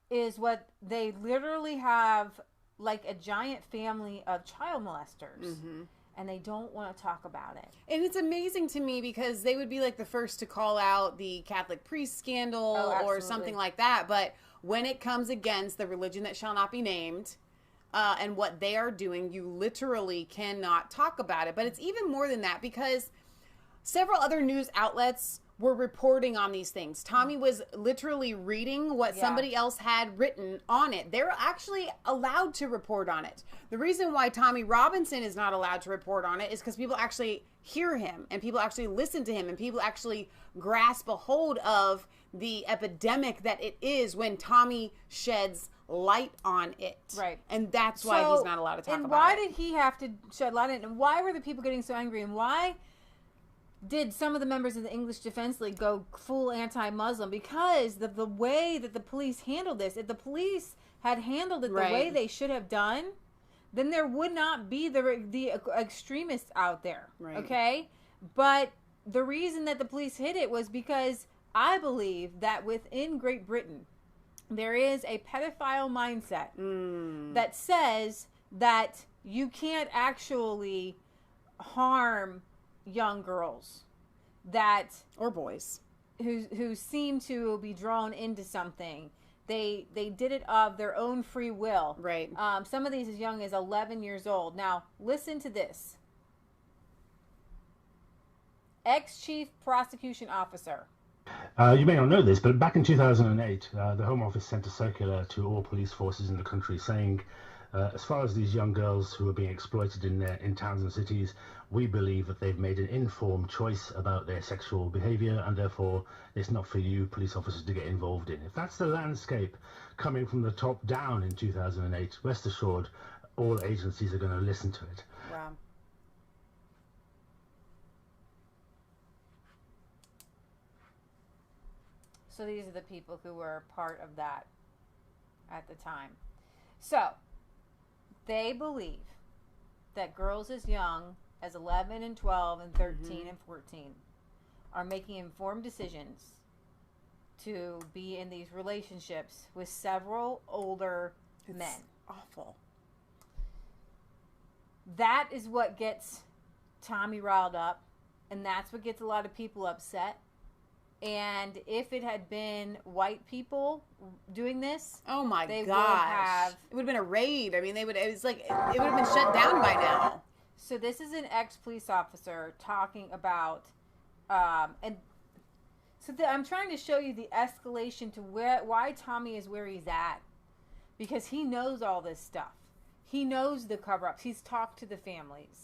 is what they literally have, like a giant family of child molesters. Mm-hmm. And they don't want to talk about it. And it's amazing to me because they would be like the first to call out the Catholic priest scandal or something like that. But when it comes against the religion that shall not be named and what they are doing, you literally cannot talk about it. But it's even more than that because several other news outlets were reporting on these things. Tommy was literally reading what somebody else had written on it. They're actually allowed to report on it. The reason why Tommy Robinson is not allowed to report on it is because people actually hear him and people actually listen to him and people actually grasp a hold of the epidemic that it is when Tommy sheds light on it. Right. And that's why he's not allowed to talk about it. And why did he have to shed light on it? And why were the people getting so angry? And why did some of the members of the English Defence League go full anti-Muslim? Because the way that the police handled this, if the police had handled it the way they should have done, then there would not be the extremists out there. Right. Okay? But the reason that the police hid it was because I believe that within Great Britain, there is a pedophile mindset that says that you can't actually harm young girls or boys who seem to be drawn into something. They did it of their own free will. Right. Some of these as young as 11 years old. Now, listen to this. Ex-chief prosecution officer. You may not know this, but back in 2008, the Home Office sent a circular to all police forces in the country saying, as far as these young girls who are being exploited in towns and cities, we believe that they've made an informed choice about their sexual behaviour, and therefore it's not for you police officers to get involved in. If that's the landscape coming from the top down in 2008, rest assured all agencies are going to listen to it. Wow. So these are the people who were part of that at the time. So they believe that girls as young as 11 and 12 and 13 and 14 are making informed decisions to be in these relationships with several older men. Awful. That is what gets Tommy riled up, and that's what gets a lot of people upset. And if it had been white people doing this, oh my gosh, it would have been a raid. I mean, it would have been shut down by now. So this is an ex-police officer talking about And so I'm trying to show you the escalation to why Tommy is where he's at, because he knows all this stuff. He knows the cover-ups. He's talked to the families.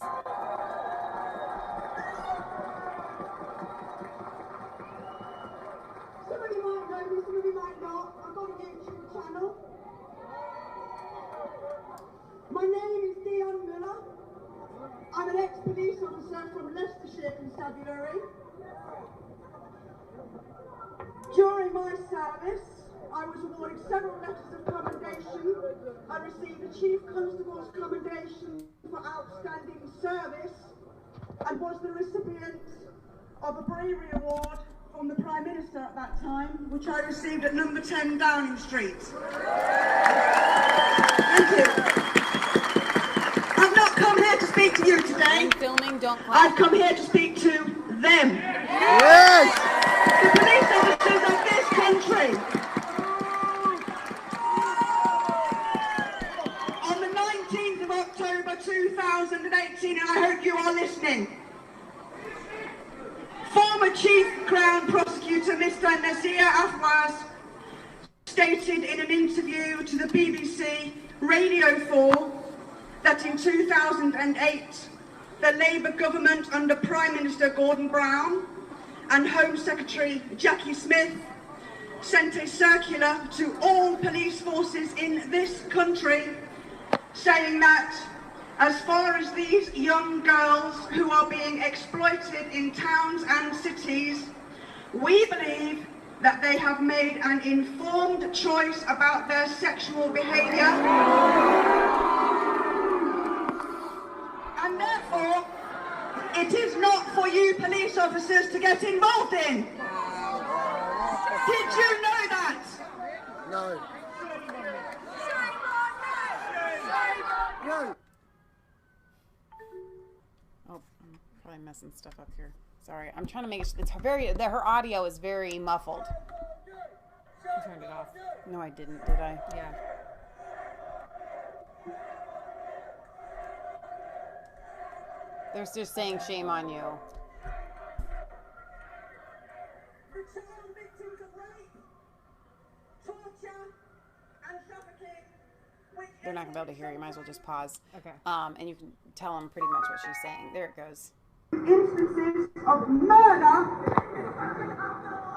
Somebody might know me, somebody might not. I've got a YouTube channel. My name is Dion Miller. I'm an ex-police officer from Leicestershire Constabulary. During my service, I was awarded several letters of commendation. I received the Chief Constable's Commendation for Outstanding Service and was the recipient of a Bravery Award from the Prime Minister at that time, which I received at number 10 Downing Street. Thank you. I've not come here to speak to you today. When filming, don't clap. I've come here to speak to them. Yes! The police officers of this country. On the 19th of October 2018, and I hope you are listening, former Chief Crown Prosecutor Mr. Nasir Afwas stated in an interview to the BBC Radio 4 that in 2008 the Labour government under Prime Minister Gordon Brown and Home Secretary Jackie Smith sent a circular to all police forces in this country saying that as far as these young girls who are being exploited in towns and cities, we believe that they have made an informed choice about their sexual behaviour, and therefore it is not for you police officers to get involved in. Did you know that? No. No. Oh, I'm probably messing stuff up here. Sorry, I'm trying to make it. It's very. Her audio is very muffled. I turned it off. No, I didn't. Did I? Yeah. They're just saying shame on you. For child victims of rape, torture, and trafficking, which They're not gonna be able to hear you. Might as well just pause. Okay. And you can tell them pretty much what she's saying. There it goes. instances of murder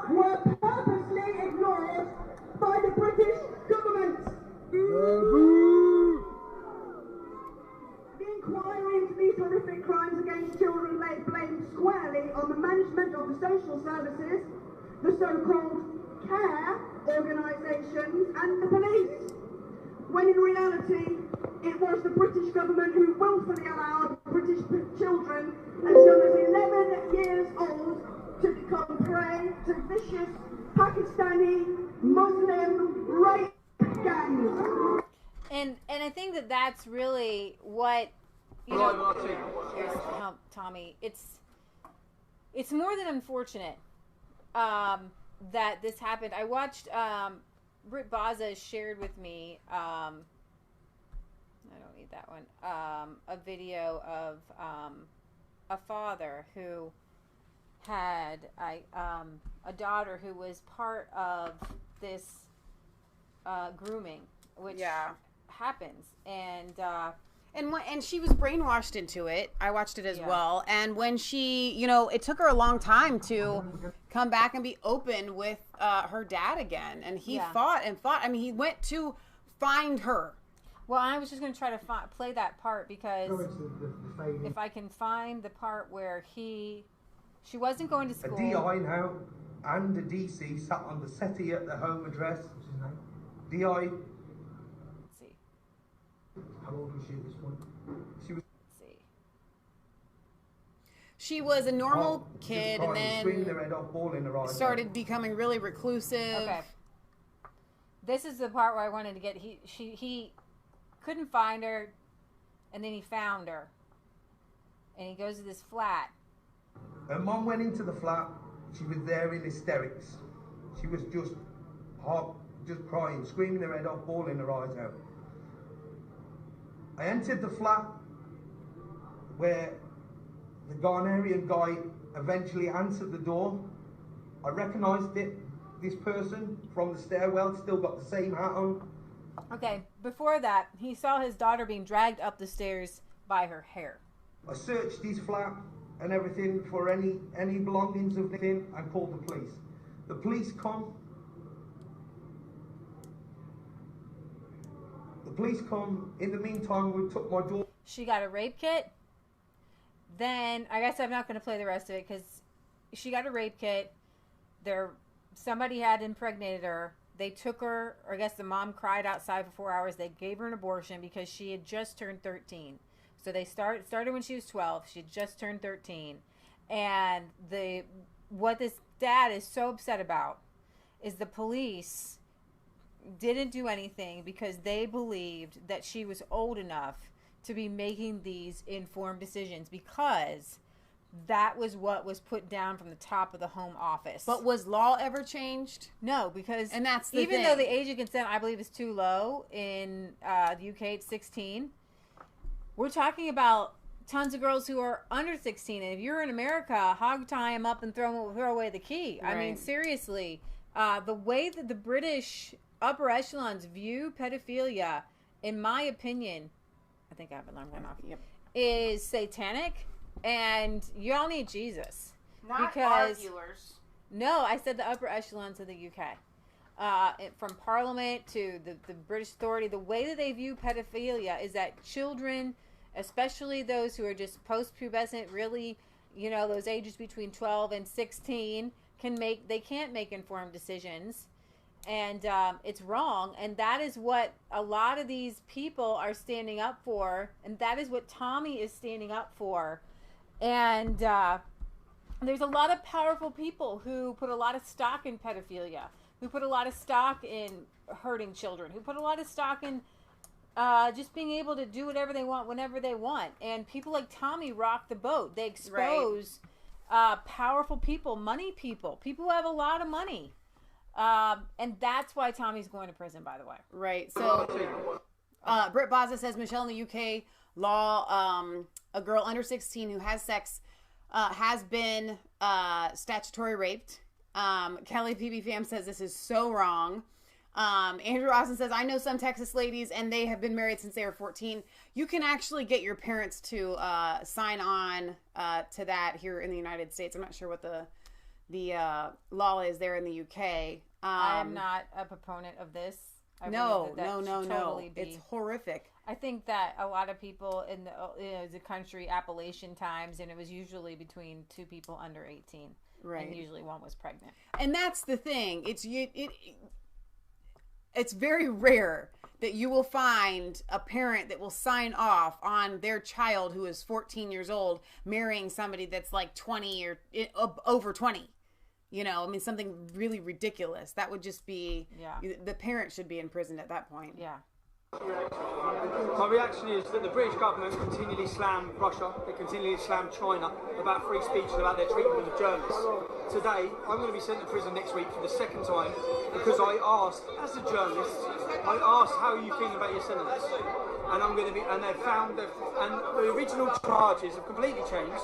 were purposely ignored by the British government. The inquiry into these horrific crimes against children laid blame squarely on the management of the social services, the so-called care organisations and the police, when in reality it was the British government who willfully allowed British children as young as 11 years old to become prey to vicious Pakistani Muslim rape gangs. And I think that that's really what, you know, Tommy, it's more than unfortunate that this happened. I watched Britt Baza shared with me I don't need that one, a video of a father who had a daughter who was part of this grooming, which happens, and she was brainwashed into it. I watched it as well. And when she, you know, it took her a long time to come back and be open with her dad again. And he fought and fought. I mean, he went to find her. Well, I was just going to try to play that part because if I can find the part where she wasn't going to school. A DI now and a DC sat on the settee at the home address. DI. Let's see. How old was she at this point? She was. Let's see. She was a normal kid and then screaming her head off, bawling her eyes started becoming really reclusive. Okay. This is the part where I wanted to get. He couldn't find her, and then he found her, and he goes to this flat. Her mum went into the flat. She was there in hysterics. She was just crying, screaming her head off, bawling her eyes out. I entered the flat where the Ghanaian guy eventually answered the door. I recognised this person from the stairwell, still got the same hat on. Okay, before that, he saw his daughter being dragged up the stairs by her hair. I searched his flat and everything for any belongings of him and called the police. The police come. In the meantime, we took my daughter. She got a rape kit. Then, I guess I'm not going to play the rest of it because she got a rape kit. Somebody had impregnated her. They took her, or I guess the mom cried outside for 4 hours. They gave her an abortion because she had just turned 13. So they started when she was 12. She had just turned 13. And what this dad is so upset about is the police didn't do anything because they believed that she was old enough to be making these informed decisions, because that was what was put down from the top of the Home Office. But was law ever changed? No, because and that's the even thing. Though the age of consent, I believe, is too low in the UK, it's 16. We're talking about tons of girls who are under 16, and if you're in America, hog tie them up and throw away the key. Right. I mean, seriously, the way that the British upper echelons view pedophilia, in my opinion, I think I have an alarm going off. Yep. Is satanic, and y'all need Jesus. Not because arguers. No, I said the upper echelons of the UK. From Parliament to the British authority, the way that they view pedophilia is that children, especially those who are just post-pubescent, really, those ages between 12 and 16, they can't make informed decisions. And it's wrong, and that is what a lot of these people are standing up for, and that is what Tommy is standing up for. And there's a lot of powerful people who put a lot of stock in pedophilia, who put a lot of stock in hurting children, who put a lot of stock in just being able to do whatever they want whenever they want. And people like Tommy rock the boat. They expose powerful people, money people who have a lot of money. And that's why Tommy's going to prison, by the way. Right. So, Britt Baza says, Michelle, in the UK law, a girl under 16 who has sex has been statutory raped. Kelly PB Fam says this is so wrong. Andrew Austin says, I know some Texas ladies and they have been married since they were 14. You can actually get your parents to sign on to that here in the United States. I'm not sure what the law is there in the UK. I am not a proponent of this. No. Totally it's horrific. I think that a lot of people in the country, Appalachian times, and it was usually between two people under 18. Right. And usually one was pregnant. And that's the thing. It's very rare that you will find a parent that will sign off on their child who is 14 years old marrying somebody that's like 20 or over 20. Something really ridiculous. That would just be, the parent should be in prison at that point. Yeah. My reaction is that the British government continually slam Russia, they continually slam China about free speech and about their treatment of journalists. Today, I'm going to be sent to prison next week for the second time because I asked, as a journalist, how are you feeling about your sentence? And they've found that, and the original charges have completely changed.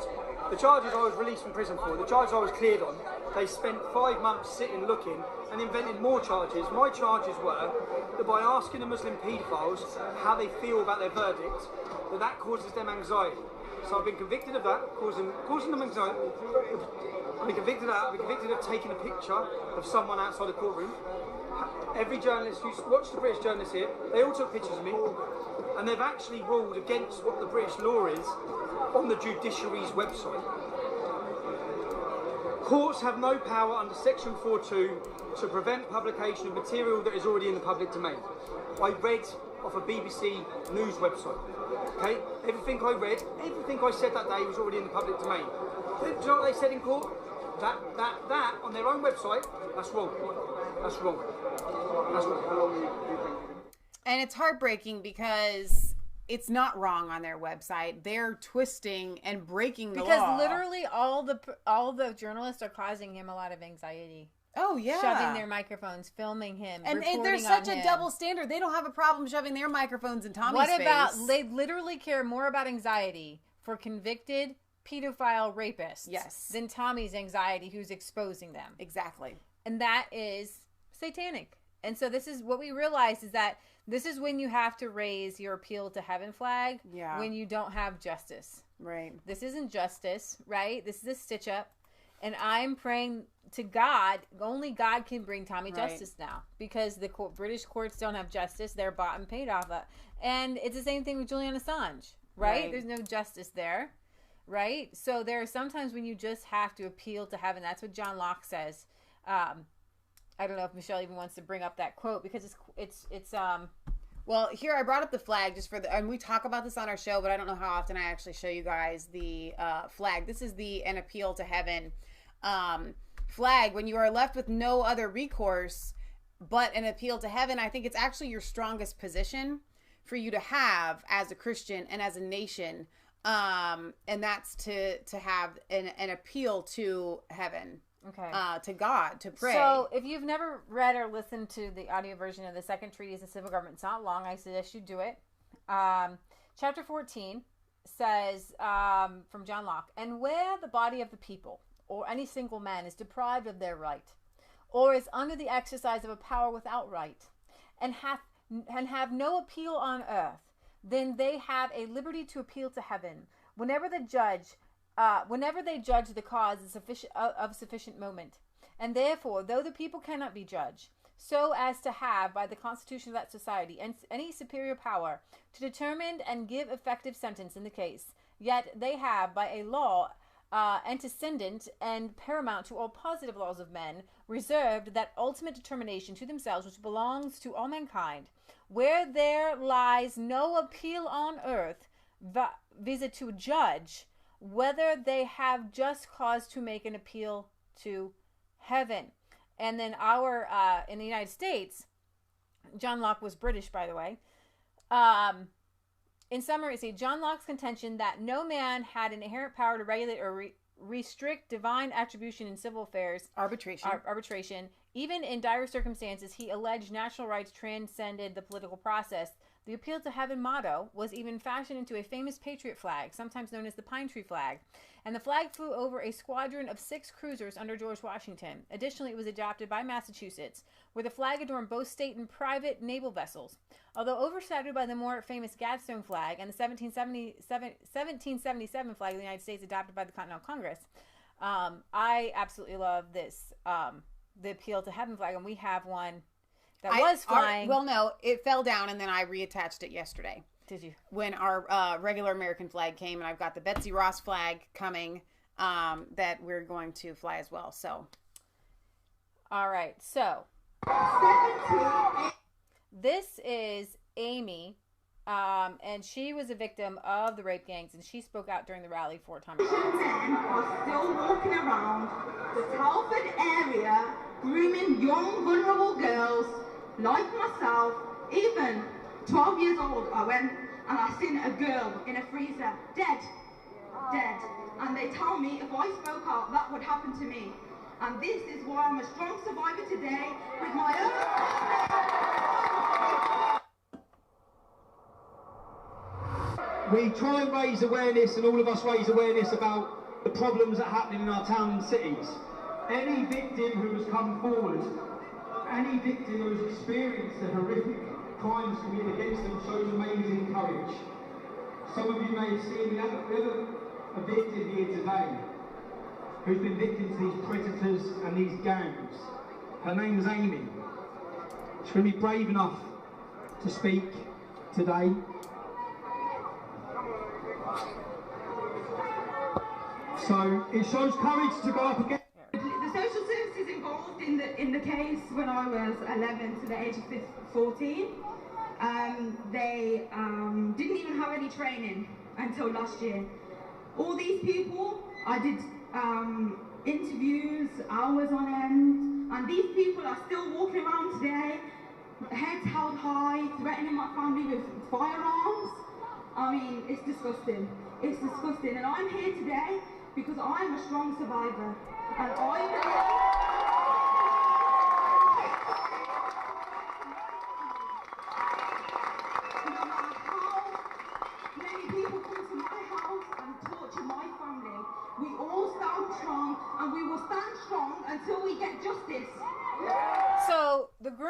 The charges I was released from prison for, the charges I was cleared on, they spent 5 months sitting looking and invented more charges. My charges were that by asking the Muslim paedophiles how they feel about their verdict, that causes them anxiety. So I've been convicted of that, causing them anxiety. I've been convicted of that. I've been convicted of taking a picture of someone outside the courtroom. Every journalist who's watched the British journalists here, they all took pictures of me. And they've actually ruled against what the British law is on the judiciary's website. Courts have no power under Section 4.2 to prevent publication of material that is already in the public domain. I read off a BBC News website. Okay, everything I read, everything I said that day was already in the public domain. Do you know what they said in court? That on their own website, that's wrong. That's wrong. That's wrong. And it's heartbreaking because it's not wrong on their website. They're twisting and breaking the law. Because literally all the journalists are causing him a lot of anxiety. Oh, yeah. Shoving their microphones, filming him, and there's such a double standard. They don't have a problem shoving their microphones in Tommy's face. What about, they literally care more about anxiety for convicted pedophile rapists. Yes. Than Tommy's anxiety who's exposing them. Exactly. And that is satanic. And so this is what we realize is that this is when you have to raise your appeal to heaven flag when you don't have justice. Right. This isn't justice, right? This is a stitch up. And I'm praying to God, only God can bring Tommy justice now. Because the British courts don't have justice. They're bought and paid off of. And it's the same thing with Julian Assange, right? There's no justice there, right? So there are sometimes when you just have to appeal to heaven. That's what John Locke says. I don't know if Michelle even wants to bring up that quote because it's well, here I brought up the flag just for and we talk about this on our show, but I don't know how often I actually show you guys the flag. This is an appeal to heaven flag. When you are left with no other recourse but an appeal to heaven, I think it's actually your strongest position for you to have as a Christian and as a nation, and that's to have an appeal to heaven. Okay. To God, to pray. So, if you've never read or listened to the audio version of the Second Treatise of Civil Government, it's not long. I suggest you do it. Chapter 14 says, from John Locke, and where the body of the people, or any single man, is deprived of their right, or is under the exercise of a power without right, and have no appeal on earth, then they have a liberty to appeal to heaven, whenever they judge the cause of sufficient moment. And therefore, though the people cannot be judged, so as to have, by the constitution of that society, any superior power to determine and give effective sentence in the case, yet they have, by a law antecedent and paramount to all positive laws of men, reserved that ultimate determination to themselves which belongs to all mankind, where there lies no appeal on earth, viz. To judge whether they have just cause to make an appeal to heaven. And then in the United States, John Locke was British, by the way. In summary, John Locke's contention that no man had an inherent power to regulate or restrict divine attribution in civil affairs. Arbitration. Even in dire circumstances, he alleged national rights transcended the political process. The appeal to heaven motto was even fashioned into a famous patriot flag, sometimes known as the pine tree flag. And the flag flew over a squadron of 6 cruisers under George Washington. Additionally, it was adopted by Massachusetts, where the flag adorned both state and private naval vessels. Although overshadowed by the more famous Gladstone flag and the 1777 flag of the United States adopted by the Continental Congress, I absolutely love this, the appeal to heaven flag, and we have one that was flying. Well, no, it fell down, and then I reattached it yesterday. Did you? When our regular American flag came, and I've got the Betsy Ross flag coming that we're going to fly as well. So, all right. So, this is Amy, and she was a victim of the rape gangs, and she spoke out during the rally for Tommy. Men are still walking around the Telford area, grooming young, vulnerable girls like myself. Even 12 years old, I went and I seen a girl in a freezer, dead. And they tell me if I spoke out, that would happen to me. And this is why I'm a strong survivor today with my We try and raise awareness, and all of us raise awareness about the problems that are happening in our towns and cities. Any victim who has come forward, any victim who has experienced the horrific crimes committed against them shows amazing courage. Some of you may have seen we have a victim here today who's been victim to these predators and these gangs. Her name is Amy. She's going to be brave enough to speak today. So it shows courage to go up against. The social services involved in the case when I was 11 to the age of 14, they didn't even have any training until last year. All these people, I did interviews, hours on end, and these people are still walking around today, heads held high, threatening my family with firearms. I mean, it's disgusting. It's disgusting, and I'm here today because I'm a strong survivor, and no matter how many people come to my house and torture my family,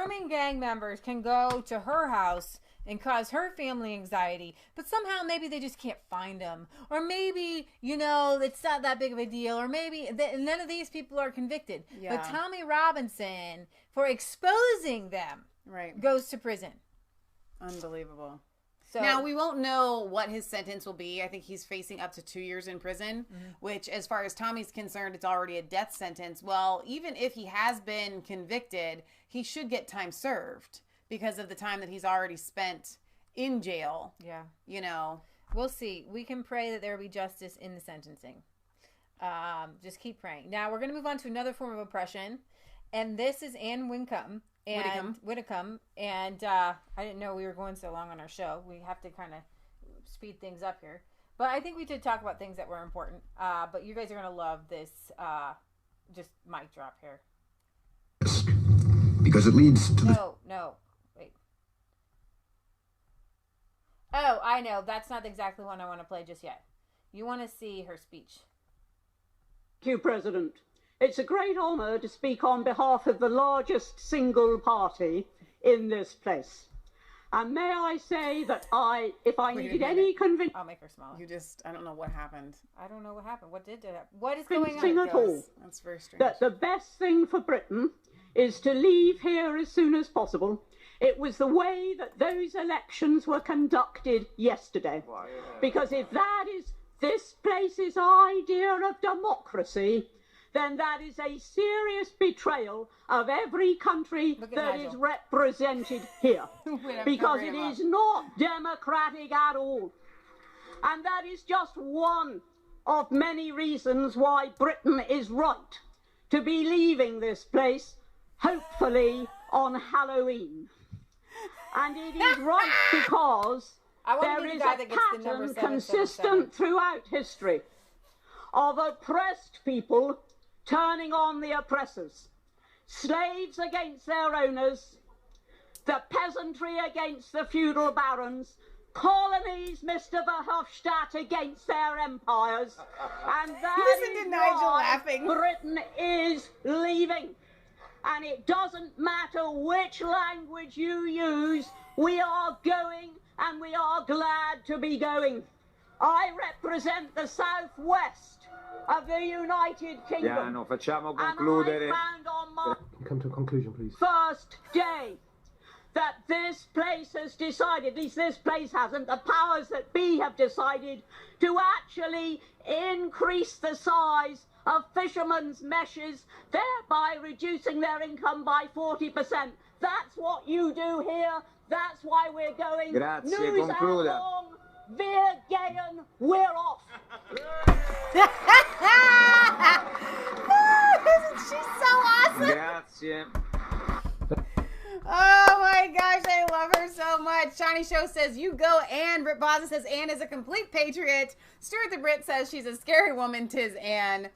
grooming gang members can go to her house and cause her family anxiety, but somehow maybe they just can't find them. Or maybe, it's not that big of a deal. Or maybe none of these people are convicted. Yeah. But Tommy Robinson, for exposing them, goes to prison. Unbelievable. So, now, we won't know what his sentence will be. I think he's facing up to 2 years in prison, which, as far as Tommy's concerned, it's already a death sentence. Well, even if he has been convicted, he should get time served because of the time that he's already spent in jail. Yeah. We'll see. We can pray that there will be justice in the sentencing. Just keep praying. Now, we're going to move on to another form of oppression, and this is Anne Widdecombe. Widdecombe, and I didn't know we were going so long on our show. We have to kind of speed things up here, but I think we did talk about things that were important. But you guys are gonna love this. Just mic drop here. Because it leads to No, wait. Oh, I know. That's not exactly one I want to play just yet. You want to see her speech. Thank you, President. It's a great honour to speak on behalf of the largest single party in this place. And may I say that if I needed any convincing... I'll make her smaller. I don't know what happened. I don't know what happened. What did happen? What is going on? At all. That's very strange. That the best thing for Britain is to leave here as soon as possible. It was the way that those elections were conducted yesterday. Because if that is this place's idea of democracy, then that is a serious betrayal of every country that is represented here. Because it is not democratic at all. And that is just one of many reasons why Britain is right to be leaving this place, hopefully on Halloween. And it is right because there is a pattern consistent throughout history of oppressed people turning on the oppressors, slaves against their owners, the peasantry against the feudal barons, colonies, Mr. Verhofstadt, against their empires, and that is why Britain is leaving. And it doesn't matter which language you use, we are going, and we are glad to be going. I represent the southwest of the United Kingdom. Facciamo concludere. And I found on my Come to a conclusion, please. first day that this place has decided, at least this place hasn't, the powers that be have decided to actually increase the size of fishermen's meshes, thereby reducing their income by 40%. That's what you do here. That's why we're going. Grazie, News concluda. how long, wir gehen, we're off. Isn't she so awesome? Grazie. Oh my gosh, I love her so much. Shiny Show says, you go, Anne. Britt Boston says, Anne is a complete patriot. Stuart the Brit says, she's a scary woman, 'tis Anne.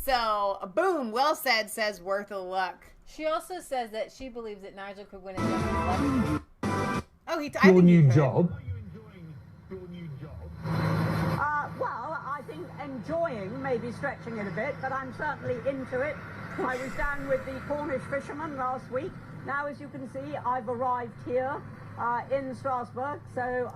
So, boom, well said, says Worth a Look. She also says that she believes that Nigel could win a general election. Oh, Your new job. Well, I think enjoying may be stretching it a bit, but I'm certainly into it. I was down with the Cornish fishermen last week. Now, as you can see, I've arrived here in Strasbourg, so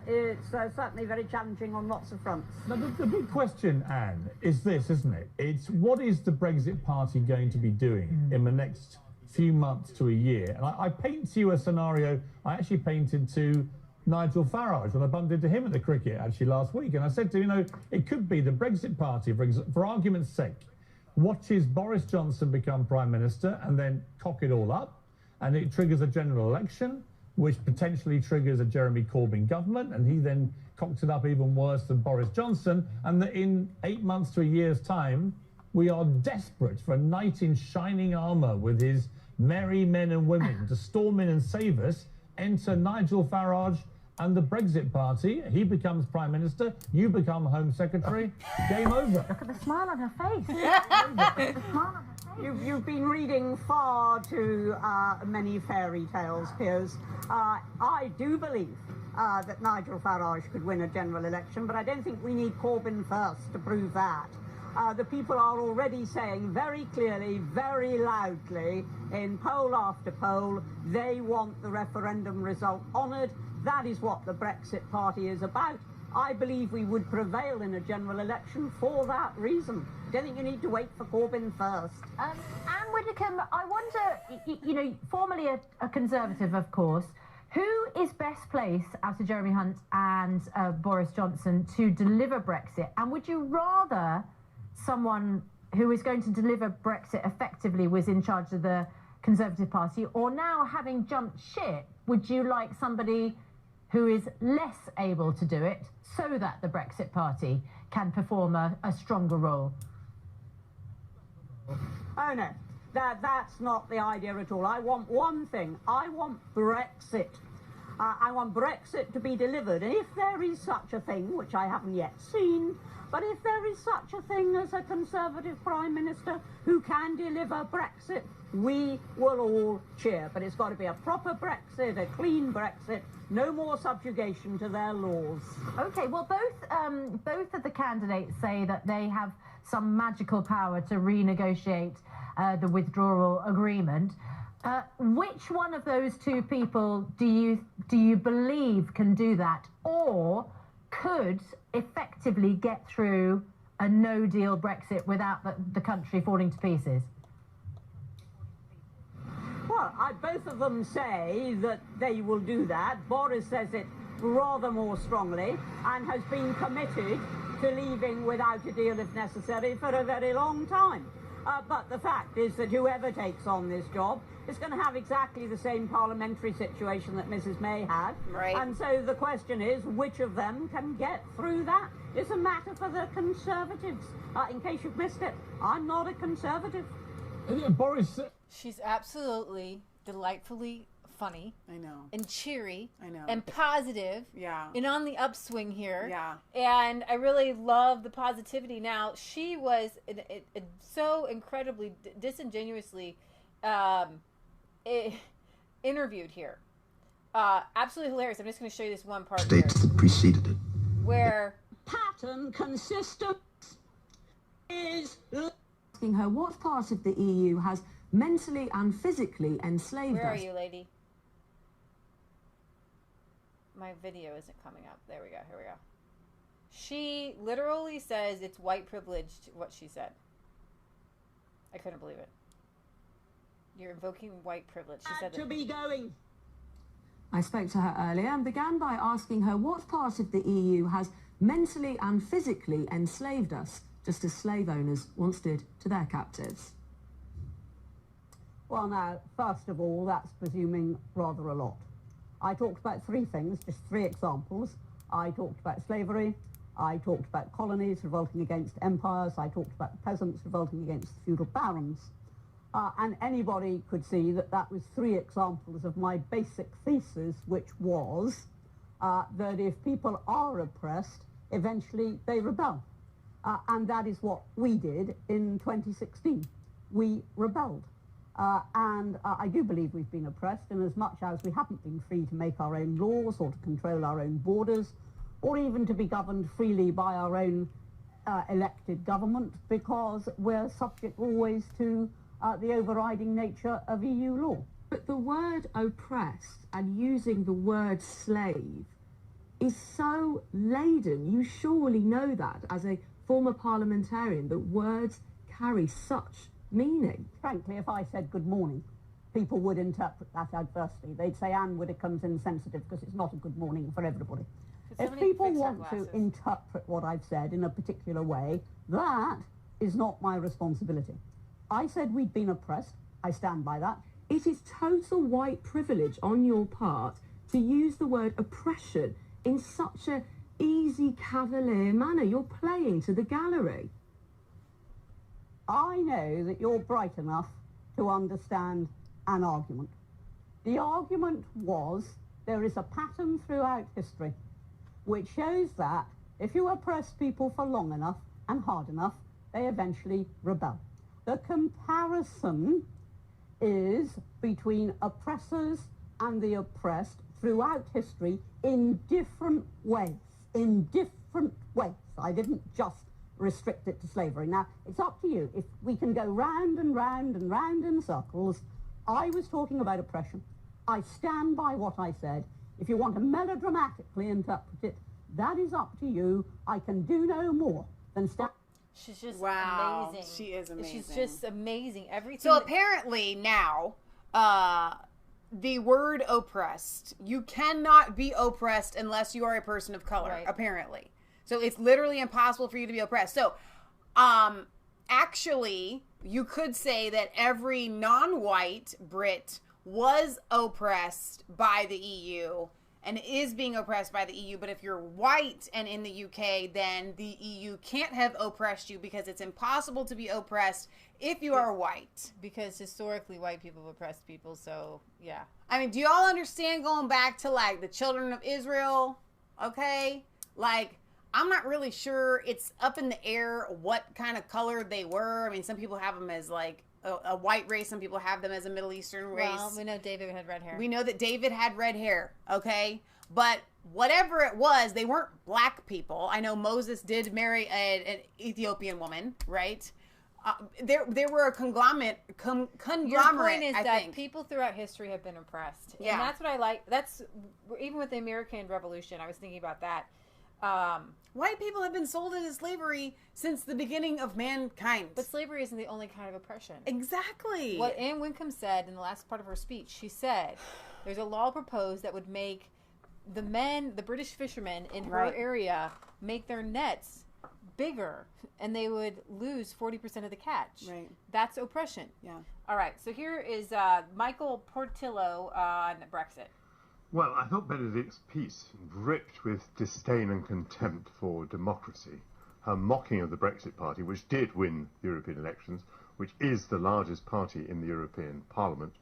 it's certainly very challenging on lots of fronts. Now, the big question, Anne, is this, isn't it? It's what is the Brexit Party going to be doing in the next few months to a year? And I paint to you a scenario I actually painted to Nigel Farage when I bumped into him at the cricket actually last week, and I said to him, it could be the Brexit Party, for argument's sake, watches Boris Johnson become Prime Minister and then cock it all up, and it triggers a general election, which potentially triggers a Jeremy Corbyn government, and he then cocks it up even worse than Boris Johnson, and that in 8 months to a year's time, we are desperate for a knight in shining armour with his merry men and women to storm in and save us. Enter Nigel Farage and the Brexit Party. He becomes Prime Minister. You become Home Secretary. Game over. Look at the smile on her face. You've been reading far too many fairy tales, Piers. I do believe that Nigel Farage could win a general election, but I don't think we need Corbyn first to prove that. The people are already saying very clearly, very loudly, in poll after poll, they want the referendum result honoured. That is what the Brexit Party is about. I believe we would prevail in a general election for that reason. I don't think you need to wait for Corbyn first. Anne Widdecombe, I wonder, you know, formerly a Conservative, of course, who is best placed after Jeremy Hunt and Boris Johnson to deliver Brexit? And would you rather someone who is going to deliver Brexit effectively was in charge of the Conservative Party, or now, having jumped ship, would you like somebody who is less able to do it so that the Brexit Party can perform a stronger role? Oh no, that's not the idea at all. I want one thing. I want Brexit. I want Brexit to be delivered. And if there is such a thing, which I haven't yet seen, but if there is such a thing as a Conservative Prime Minister who can deliver Brexit, we will all cheer. But it's got to be a proper Brexit, a clean Brexit, no more subjugation to their laws. Okay, well, both of the candidates say that they have some magical power to renegotiate the withdrawal agreement. Which one of those two people do you believe can do that, or could effectively get through a no-deal Brexit without the country falling to pieces? Well, both of them say that they will do that. Boris says it rather more strongly and has been committed to leaving without a deal if necessary for a very long time. But the fact is that whoever takes on this job is going to have exactly the same parliamentary situation that Mrs May had. Right. And so the question is, which of them can get through that? It's a matter for the Conservatives. In case you've missed it, I'm not a Conservative. Boris... She's absolutely delightfully funny. I know. And cheery. I know. And positive. Yeah. And on the upswing here. Yeah. And I really love the positivity. Now, she was so incredibly disingenuously interviewed here. Absolutely hilarious. I'm just going to show you this one part here. States that preceded it. Where pattern consistent is asking her what part of the EU has mentally and physically enslaved us. Where are you, lady? My video isn't coming up. There we go. Here we go. She literally says it's white privileged what she said. I couldn't believe it. You're invoking white privilege. She said to be going. I spoke to her earlier and began by asking her what part of the EU has mentally and physically enslaved us, just as slave owners once did to their captives. Well, now, first of all, that's presuming rather a lot. I talked about three things, just three examples. I talked about slavery. I talked about colonies revolting against empires. I talked about peasants revolting against feudal barons. And anybody could see that that was three examples of my basic thesis, which was that if people are oppressed, eventually they rebel. And that is what we did in 2016. We rebelled. And I do believe we've been oppressed, in as much as we haven't been free to make our own laws or to control our own borders, or even to be governed freely by our own elected government, because we're subject always to the overriding nature of EU law. But the word oppressed and using the word slave is so laden. You surely know that as a former parliamentarian, that words carry such meaning. Frankly, if I said good morning, people would interpret that adversely. They'd say Anne Widdecombe's insensitive because it's not a good morning for everybody. If people want to interpret what I've said in a particular way, that is not my responsibility. I said we'd been oppressed. I stand by that. It is total white privilege on your part to use the word oppression in such a easy, cavalier manner. You're playing to the gallery. I know that you're bright enough to understand an argument. The argument was there is a pattern throughout history which shows that if you oppress people for long enough and hard enough, they eventually rebel. The comparison is between oppressors and the oppressed throughout history in different ways. In different ways. I didn't just restrict it to slavery. Now, it's up to you. If we can go round and round and round in circles, I was talking about oppression. I stand by what I said. If you want to melodramatically interpret it, that is up to you. I can do no more than stand. She's just Wow. amazing. She is amazing. She's just amazing. Everything. So apparently now, the word oppressed, you cannot be oppressed unless you are a person of color, Right. apparently. So it's literally impossible for you to be oppressed. So, actually, you could say that every non-white Brit was oppressed by the EU and is being oppressed by the EU. But if you're white and in the UK, then the EU can't have oppressed you because it's impossible to be oppressed if you are white. Because historically, white people have oppressed people. So yeah. I mean, do y'all understand going back to like the children of Israel? Okay, like I'm not really sure. It's up in the air what kind of color they were. I mean, some people have them as like a white race. Some people have them as a Middle Eastern race. Well, we know David had red hair. We know that David had red hair, okay? But whatever it was, they weren't black people. I know Moses did marry an Ethiopian woman, right? There were a conglomerate. Your point is I that think. people throughout history have been oppressed. Yeah. And that's what I like. That's even with the American Revolution, I was thinking about that. White people have been sold into slavery since the beginning of mankind. But slavery isn't the only kind of oppression. Exactly. What Anne Wincombe said in the last part of her speech, she said there's a law proposed that would make the British fishermen in her Right. area, make their nets bigger, and they would lose 40% of the catch. Right. That's oppression. Yeah. All right, so here is Michael Portillo on Brexit. Well, I thought Benedict's piece, dripped with disdain and contempt for democracy, her mocking of the Brexit Party, which did win the European elections, which is the largest party in the European Parliament,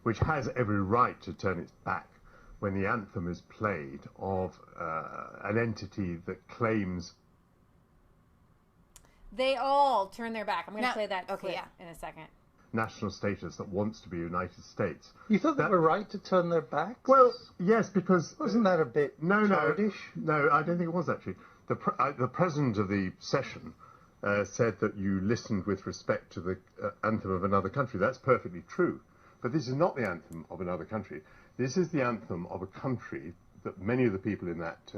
which has every right to turn its back when the anthem is played of an entity that claims... They all turn their back. I'm going to Now- play that okay, clip yeah. in a second. national status that wants to be United States. You thought they were right to turn their backs? Well, yes, because... Wasn't that a bit childish? No, I don't think it was actually. The president of the session said that you listened with respect to the anthem of another country. That's perfectly true. But this is not the anthem of another country. This is the anthem of a country that many of the people in that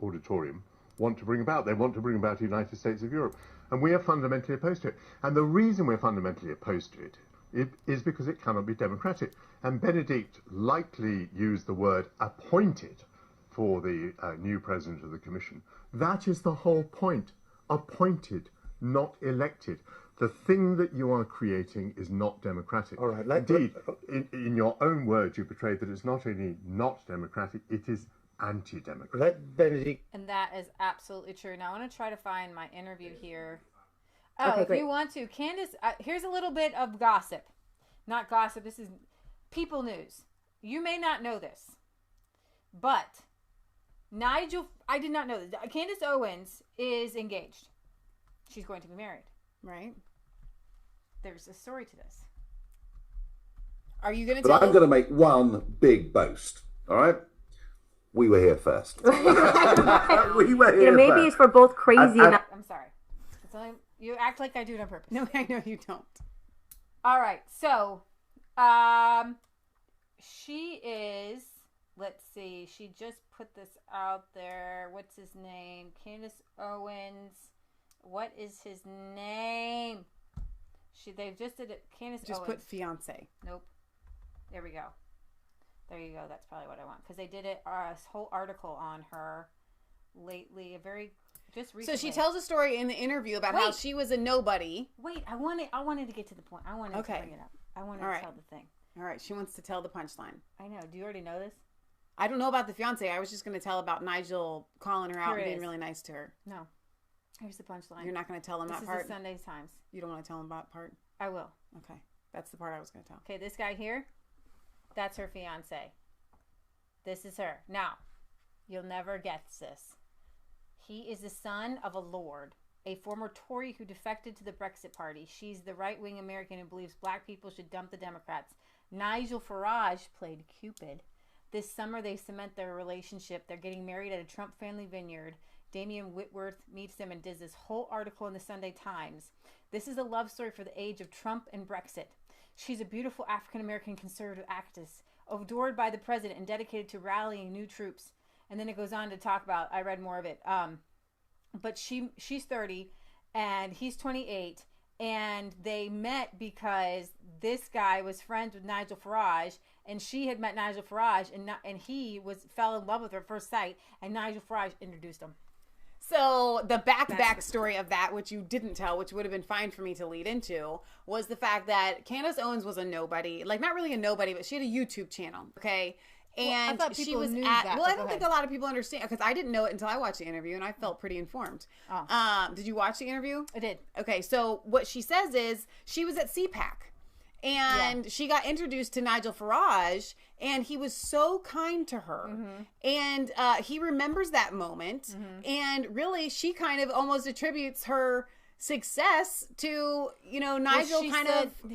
auditorium want to bring about. They want to bring about the United States of Europe. And we are fundamentally opposed to it. And the reason we're fundamentally opposed to it is because it cannot be democratic. And Benedict likely used the word appointed for the new president of the Commission. That is the whole point. Appointed, not elected. The thing that you are creating is not democratic. All right, Indeed, in your own words, you portrayed that it's not only not democratic, it is anti-democratic. Let Benedict... And that is absolutely true. Now, I want to try to find my interview here. Oh, Okay, if great. you want to. Candace, here's a little bit of gossip. Not gossip, this is people news. You may not know this, but I did not know this. Candace Owens is engaged. She's going to be married. Right. There's a story to this. Are you going to But tell I'm going to make one big boast, all right? We were here first. We were here maybe first. it's for both crazy and I'm sorry. It's only, you act like I do it on purpose. No, I know you don't. All right, so she is, let's see, she just put this out there. What's his name? Candace Owens. What is his name? They've just did it. Candace Just Owens. put fiance. Nope. There we go. There you go. That's probably what I want. Because they did a whole article on her lately, just recently. So she tells a story in the interview about how she was a nobody. Wait, I wanted to get to the point. I wanted to bring it up. I wanted to tell the thing. All right, she wants to tell the punchline. I know. Do you already know this? I don't know about the fiance. I was just going to tell about Nigel calling her out Here and it being is. really nice to her. No. Here's the punchline. You're not going to tell him this that is part? the Sunday Times. You don't want to tell him that part? I will. Okay. That's the part I was going to tell. Okay, this guy here, that's her fiance. This is her. Now, you'll never guess this. He is the son of a lord, a former Tory who defected to the Brexit Party. She's the right-wing American who believes black people should dump the Democrats. Nigel Farage played Cupid. This summer, they cement their relationship. They're getting married at a Trump family vineyard. Damian Whitworth meets him and does this whole article in the Sunday Times. This is a love story for the age of Trump and Brexit. She's a beautiful African-American conservative activist, adored by the president and dedicated to rallying new troops. And then it goes on to talk about, I read more of it, but she's 30 and he's 28, and they met because this guy was friends with Nigel Farage, and she had met Nigel Farage, and he fell in love with her at first sight, and Nigel Farage introduced him. So the backstory of that, which you didn't tell, which would have been fine for me to lead into, was the fact that Candace Owens was a nobody. Like, not really a nobody, but she had a YouTube channel, okay? And I thought she was knew at, that, well, I don't think a lot of people understand, because I didn't know it until I watched the interview, and I felt pretty informed. Oh. Did you watch the interview? I did. Okay, so what she says is she was at CPAC, and she got introduced to Nigel Farage, and he was so kind to her. And he remembers that moment, and really she kind of almost attributes her success to, you know, Nigel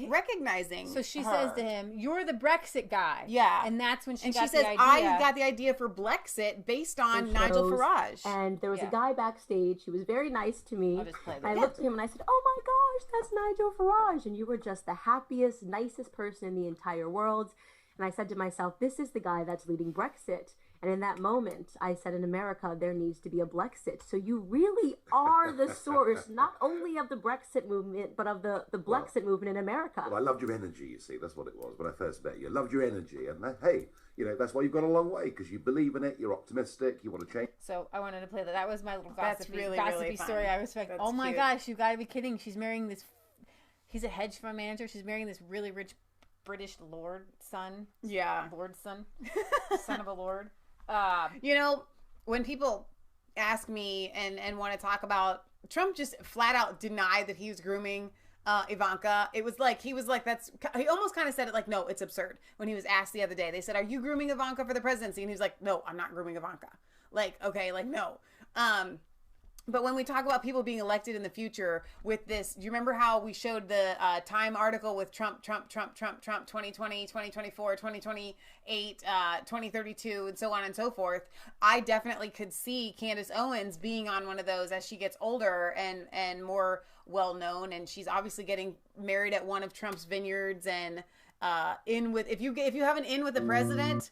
recognizing. So she her. says to him, "You're the Brexit guy." Yeah. And that's when she says, the idea. I got the idea for Brexit based on Nigel Farage. And there was a guy backstage who was very nice to me. I'll just play I looked at him and I said, "Oh my gosh, that's Nigel Farage. And you were just the happiest, nicest person in the entire world." And I said to myself, this is the guy that's leading Brexit. And in that moment, I said, in America, there needs to be a Blexit. So you really are the source, not only of the Brexit movement, but of the Blexit movement in America. Well, I loved your energy, you see. That's what it was when I first met you. I loved your energy. And hey, you know, that's why you've got a long way, because you believe in it, you're optimistic, you want to change. So I wanted to play that. That was my little That's gossipy, really gossipy fun. story. I was like, That's oh my cute. gosh, you gotta be kidding. She's marrying this, he's a hedge fund manager. She's marrying this really rich British lord son. Yeah. Lord son. Son of a lord. You know, when people ask me and want to talk about Trump, just flat out denied that he was grooming Ivanka. It was like he almost kind of said it like, no, it's absurd. When he was asked the other day, they said, "Are you grooming Ivanka for the presidency?" And he was like, "No, I'm not grooming Ivanka." Like, okay, like no. But when we talk about people being elected in the future with this, do you remember how we showed the Time article with Trump, 2020, 2024, 2028, 2032, and so on and so forth? I definitely could see Candace Owens being on one of those as she gets older and more well-known. And she's obviously getting married at one of Trump's vineyards and if you have an in with the president,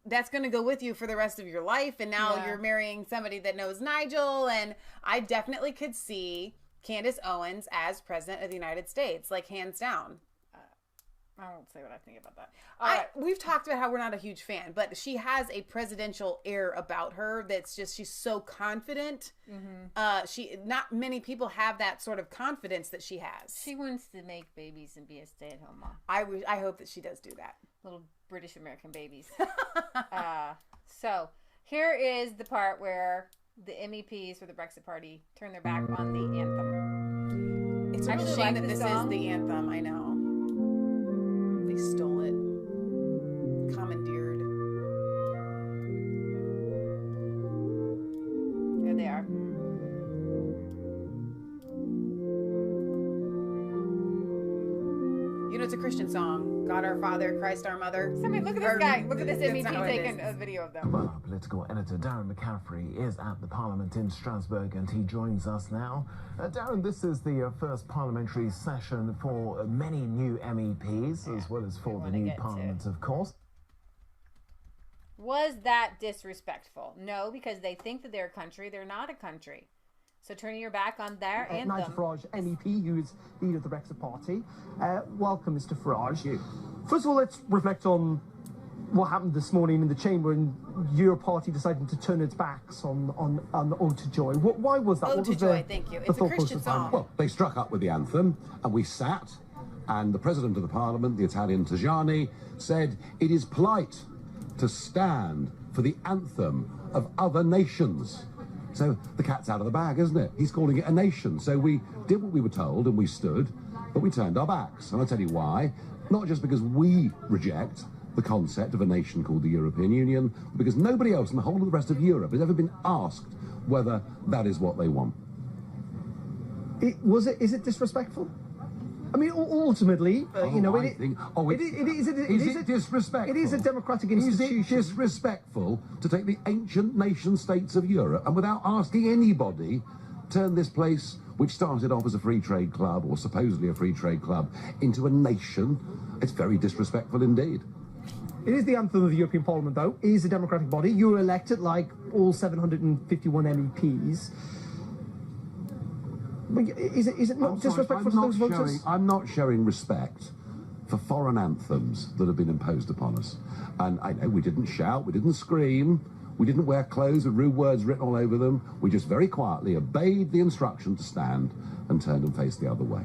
that's going to go with you for the rest of your life. And now you're marrying somebody that knows Nigel. And I definitely could see Candace Owens as president of the United States, like hands down. I won't say what I think about that. We've talked about how we're not a huge fan, but she has a presidential air about her that's just, she's so confident. Not many people have that sort of confidence that she has. She wants to make babies and be a stay-at-home mom. I hope that she does do that. Little British American babies. So here is the part where the MEPs for the Brexit Party turn their back on the anthem. It's a real shame that this is the anthem. I know. They stole it. Commandeered. There they are. You know, it's a Christian song. God our Father, Christ our Mother. Somebody look at this guy. Look at this MEP taking a video of them. Well, our political editor Darren McCaffrey is at the Parliament in Strasbourg, and he joins us now. Darren, this is the first parliamentary session for many new MEPs, as well as for the new Parliament, of course. Was that disrespectful? No, because they think that they're a country. They're not a country. So turning your back on their anthem. Nigel Farage, MEP, who is leader of the Brexit Party. Welcome, Mr. Farage. Thank you. First of all, let's reflect on what happened this morning in the chamber and your party deciding to turn its backs on Ode to Joy. Why was that? Ode to Joy, thank you. It's a Christian song. Well, they struck up with the anthem, and we sat, and the President of the Parliament, the Italian Tajani, said it is polite to stand for the anthem of other nations. So the cat's out of the bag, isn't it? He's calling it a nation. So we did what we were told and we stood, but we turned our backs. And I'll tell you why. Not just because we reject the concept of a nation called the European Union, but because nobody else in the whole of the rest of Europe has ever been asked whether that is what they want. Is it disrespectful? I mean, ultimately, you know, is it disrespectful? It is a democratic institution. Is it disrespectful to take the ancient nation states of Europe and without asking anybody, turn this place, which started off as a free trade club, or supposedly a free trade club, into a nation? It's very disrespectful indeed. It is the anthem of the European Parliament, though. It is a democratic body. You were elected like all 751 MEPs. Is it not disrespectful to those voters? I'm not showing respect for foreign anthems that have been imposed upon us. And I know we didn't shout, we didn't scream, we didn't wear clothes with rude words written all over them. We just very quietly obeyed the instruction to stand and turned and faced the other way.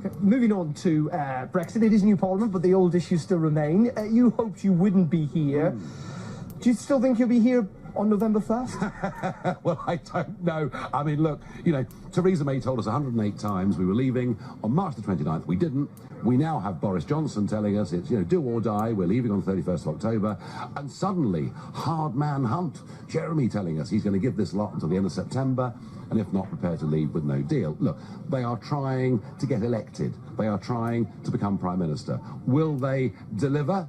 Okay, moving on to Brexit. It is a new Parliament, but the old issues still remain. You hoped you wouldn't be here. Do you still think you'll be here on November 1st? Well, I don't know. I mean, look, you know, Theresa May told us 108 times we were leaving. On March the 29th, we didn't. We now have Boris Johnson telling us it's, you know, do or die. We're leaving on the 31st of October. And suddenly, hard man Hunt, Jeremy telling us he's going to give this lot until the end of September. And if not, prepare to leave with no deal. Look, they are trying to get elected. They are trying to become Prime Minister. Will they deliver?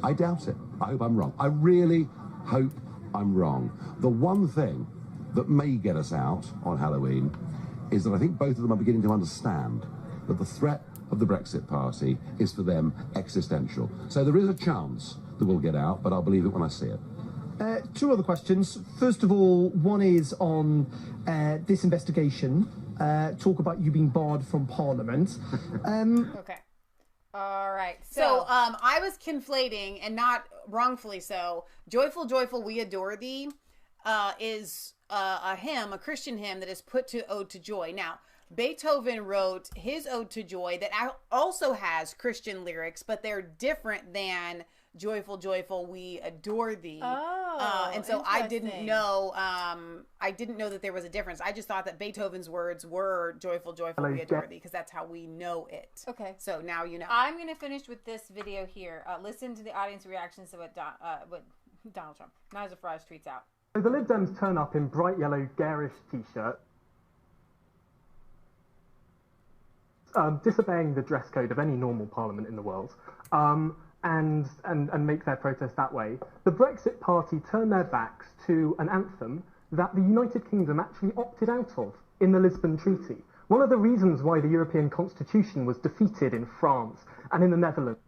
I doubt it. I hope I'm wrong. I really hope I'm wrong. The one thing that may get us out on Halloween is that I think both of them are beginning to understand that the threat of the Brexit Party is for them existential. So there is a chance that we'll get out, but I'll believe it when I see it. Two other questions. First of all, one is on this investigation. Talk about you being barred from Parliament. Okay. All right. So I was conflating, and not wrongfully so, Joyful, Joyful, We Adore Thee is a hymn, a Christian hymn that is put to Ode to Joy. Now, Beethoven wrote his Ode to Joy that also has Christian lyrics, but they're different than Joyful, Joyful, We Adore Thee. And so I didn't know that there was a difference. I just thought that Beethoven's words were Joyful, Joyful, We Adore Thee, because that's how we know it. Okay. So now you know. I'm going to finish with this video here. Listen to the audience reactions to what Donald Trump, Nigel Farage, tweets out. So the Lib Dems turn up in bright yellow garish t-shirt, disobeying the dress code of any normal parliament in the world, and make their protest that way. The Brexit Party turn their backs to an anthem that the United Kingdom actually opted out of in the Lisbon Treaty. One of the reasons why the European Constitution was defeated in France and in the Netherlands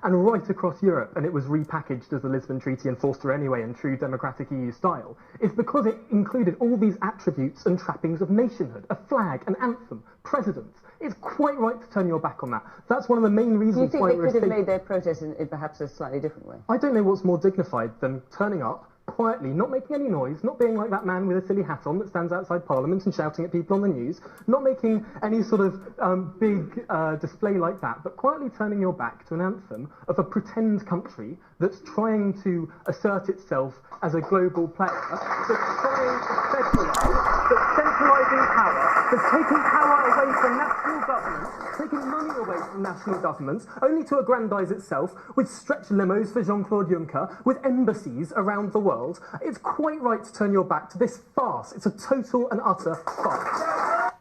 and right across Europe, and it was repackaged as the Lisbon Treaty and forced through anyway in true democratic EU style, is because it included all these attributes and trappings of nationhood, a flag, an anthem, presidents. It's quite right to turn your back on that. That's one of the main reasons why they could have made their protest in perhaps a slightly different way? I don't know what's more dignified than turning up quietly, not making any noise, not being like that man with a silly hat on that stands outside Parliament and shouting at people on the news, not making any sort of big display like that, but quietly turning your back to an anthem of a pretend country that's trying to assert itself as a global player, that's trying to federalise, that's centralising power, that's taking power away from national governments, taking money away from national governments, only to aggrandise itself with stretch limos for Jean-Claude Juncker, with embassies around the world. It's quite right to turn your back to this farce. It's a total and utter farce.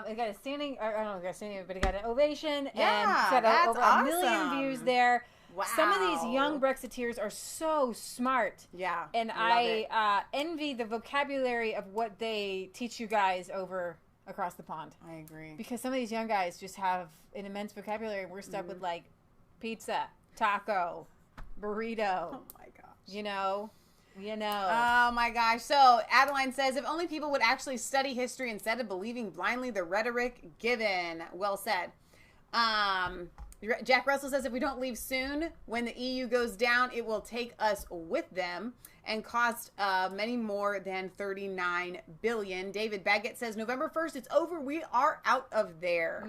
It got a standing, I don't know if it got a standing, but it got an ovation, Yeah, and got over that's 1 million views there. Wow. Some of these young Brexiteers are so smart. Yeah. And I envy the vocabulary of what they teach you guys across the pond. I agree. Because some of these young guys just have an immense vocabulary. We're stuck with like pizza, taco, burrito. Oh my gosh. You know. Oh my gosh. So Adeline says, if only people would actually study history instead of believing blindly the rhetoric given. Well said. Jack Russell says, if we don't leave soon, when the EU goes down, it will take us with them and cost many more than $39 billion. David Baggett says, November 1st, it's over. We are out of there.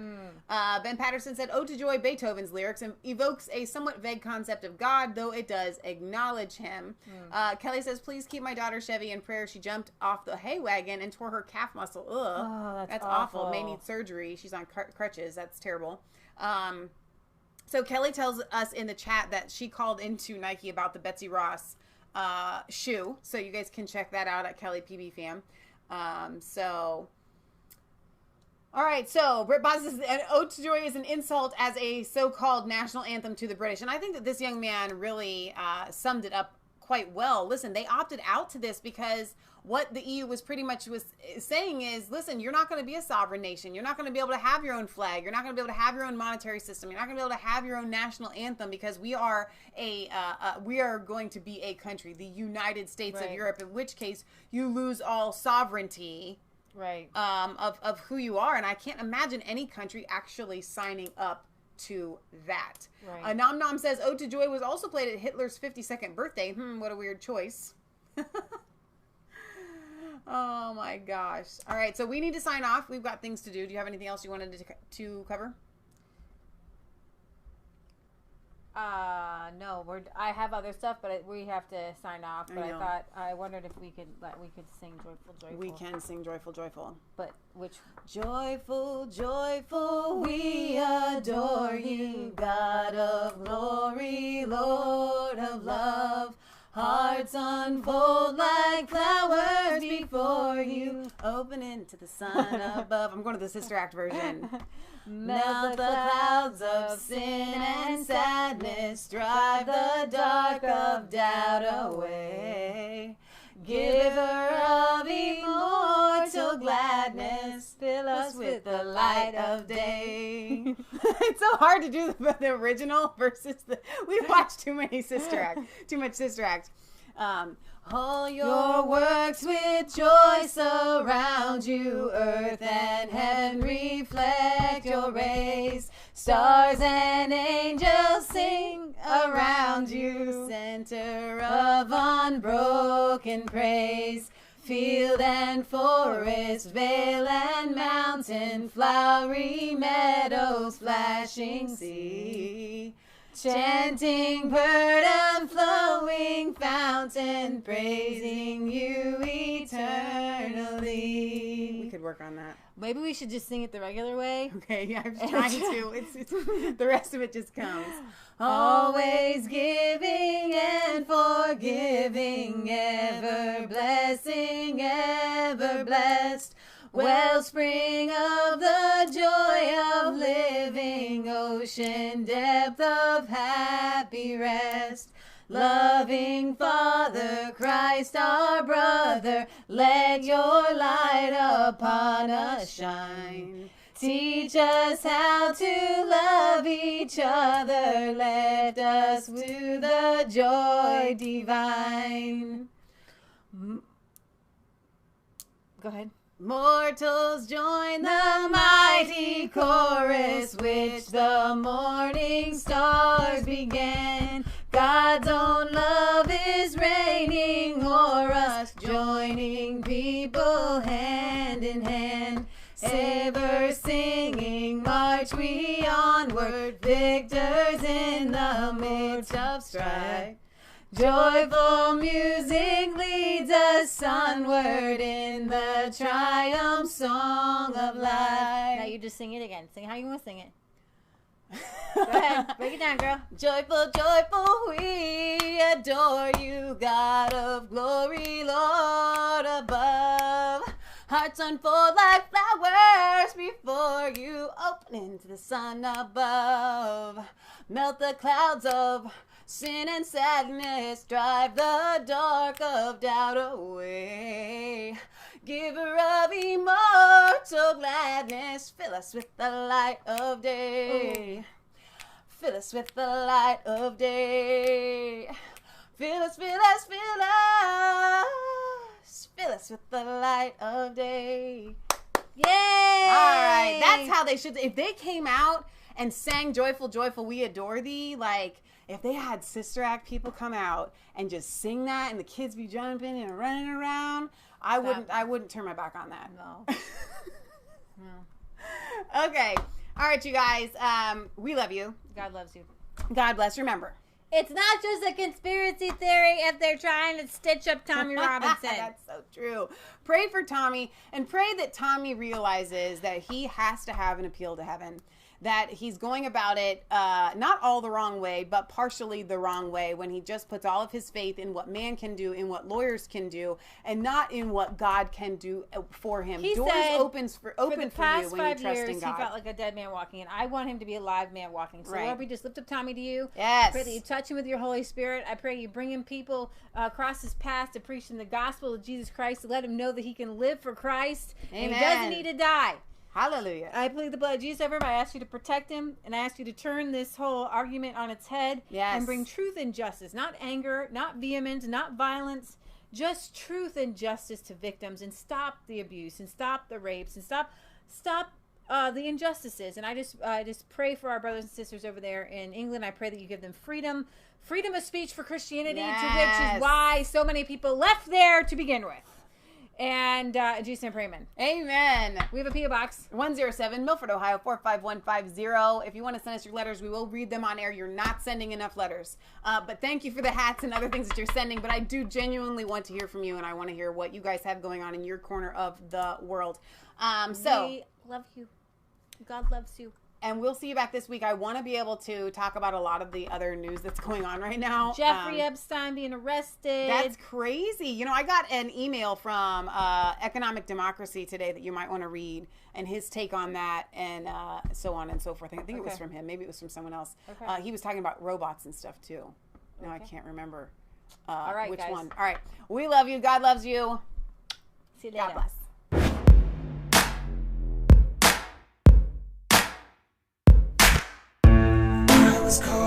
Ben Patterson said, Ode to Joy, Beethoven's lyrics evokes a somewhat vague concept of God, though it does acknowledge him. Kelly says, please keep my daughter Chevy in prayer. She jumped off the hay wagon and tore her calf muscle. Ugh. Oh, that's awful. May need surgery. She's on crutches. That's terrible. So Kelly tells us in the chat that she called into Nike about the Betsy Ross shoe. So you guys can check that out at Kelly PB Fam. So All right, so Britt Boss says an ode to joy is an insult as a so-called national anthem to the British. And I think that this young man really summed it up quite well. Listen, they opted out to this because what the EU was pretty much saying is, listen, you're not going to be a sovereign nation. You're not going to be able to have your own flag. You're not going to be able to have your own monetary system. You're not going to be able to have your own national anthem because we are going to be a country, the United States of Europe, in which case you lose all sovereignty. Right. Of who you are. And I can't imagine any country actually signing up to that. Right. Nom Nom says, Ode to Joy was also played at Hitler's 52nd birthday. What a weird choice. Oh my gosh. All right, so we need to sign off. We've got things to do. Do you have anything else you wanted to cover? No, I have other stuff, but we have to sign off. But I wondered if we could sing Joyful, Joyful. We can sing Joyful, Joyful. But which? Joyful, joyful, we adore you, God of glory, Lord of love. Hearts unfold like flowers before you, open into the sun above. I'm going to the Sister Act version. Melt the clouds of sin and sadness, drive the dark of doubt away. Giver of immortal gladness, fill us with the light of day. It's so hard to do the original versus we watched too much Sister Act. All your works with joy surround you, earth and heaven reflect your rays. Stars and angels sing around you, center of unbroken praise. Field and forest, vale and mountain, flowery meadows, flashing sea. Chanting bird and flowing fountain, praising you eternally. We could work on that. Maybe we should just sing it the regular way. Okay, yeah, I'm trying to. It's the rest of it just comes. Always giving and forgiving, ever blessing, ever blessed. Wellspring of the joy of living, ocean depth of happy rest. Loving Father, Christ our brother, let your light upon us shine. Teach us how to love each other, let us to the joy divine. Go ahead. Mortals join the mighty chorus which the morning stars began. God's own love is reigning o'er us, joining people hand in hand. Ever singing, march we onward, victors in the midst of strife. Joyful music leads us onward in the triumph song of life. Now you just sing it again. Sing how you want to sing it. Go ahead. Break it down, girl. Joyful, joyful, we adore you, God of glory, Lord above. Hearts unfold like flowers before you, open into the sun above. Melt the clouds of sin and sadness, drive the dark of doubt away. Giver of immortal gladness, fill us with the light of day. Fill us with the light of day. Fill us, fill us, fill us. Fill us with the light of day. Yay! All right, that's how they should. If they came out and sang Joyful, Joyful, We Adore Thee, like, if they had Sister Act people come out and just sing that and the kids be jumping and running around, I wouldn't turn my back on that. No. No. Okay. All right, you guys. We love you. God loves you. God bless. Remember, It's not just a conspiracy theory if they're trying to stitch up Tommy Robinson. That's so true. Pray for Tommy, and pray that Tommy realizes that he has to have an appeal to heaven. That he's going about it not all the wrong way, but partially the wrong way when he just puts all of his faith in what man can do, in what lawyers can do, and not in what God can do for him. He Doors said, open for you when you trust in God. He felt like a dead man walking, and I want him to be a live man walking. So Lord, we just lift up Tommy to you. Yes. I pray that you touch him with your Holy Spirit. I pray you bring him people across his path to preach him the gospel of Jesus Christ, to let him know that he can live for Christ. Amen. And he doesn't need to die. Hallelujah. I plead the blood of Jesus over him. I ask you to protect him, and I ask you to turn this whole argument on its head and bring truth and justice, not anger, not vehemence, not violence, just truth and justice to victims, and stop the abuse, and stop the rapes, and stop the injustices. And I just pray for our brothers and sisters over there in England. I pray that you give them freedom of speech for Christianity, to which is why so many people left there to begin with. And Jesus and amen. Amen. We have a P.O. Box. 107, Milford, Ohio, 45150. If you want to send us your letters, we will read them on air. You're not sending enough letters. But thank you for the hats and other things that you're sending. But I do genuinely want to hear from you, and I want to hear what you guys have going on in your corner of the world. We love you. God loves you. And we'll see you back this week. I want to be able to talk about a lot of the other news that's going on right now. Jeffrey Epstein being arrested. That's crazy. You know, I got an email from Economic Democracy today that you might want to read, and his take on that, and so on and so forth. I think it was from him. Maybe it was from someone else. Okay. He was talking about robots and stuff, too. No, I can't remember All right, which guys. one. All right. We love you. God loves you. See you later. God bless. Was cold.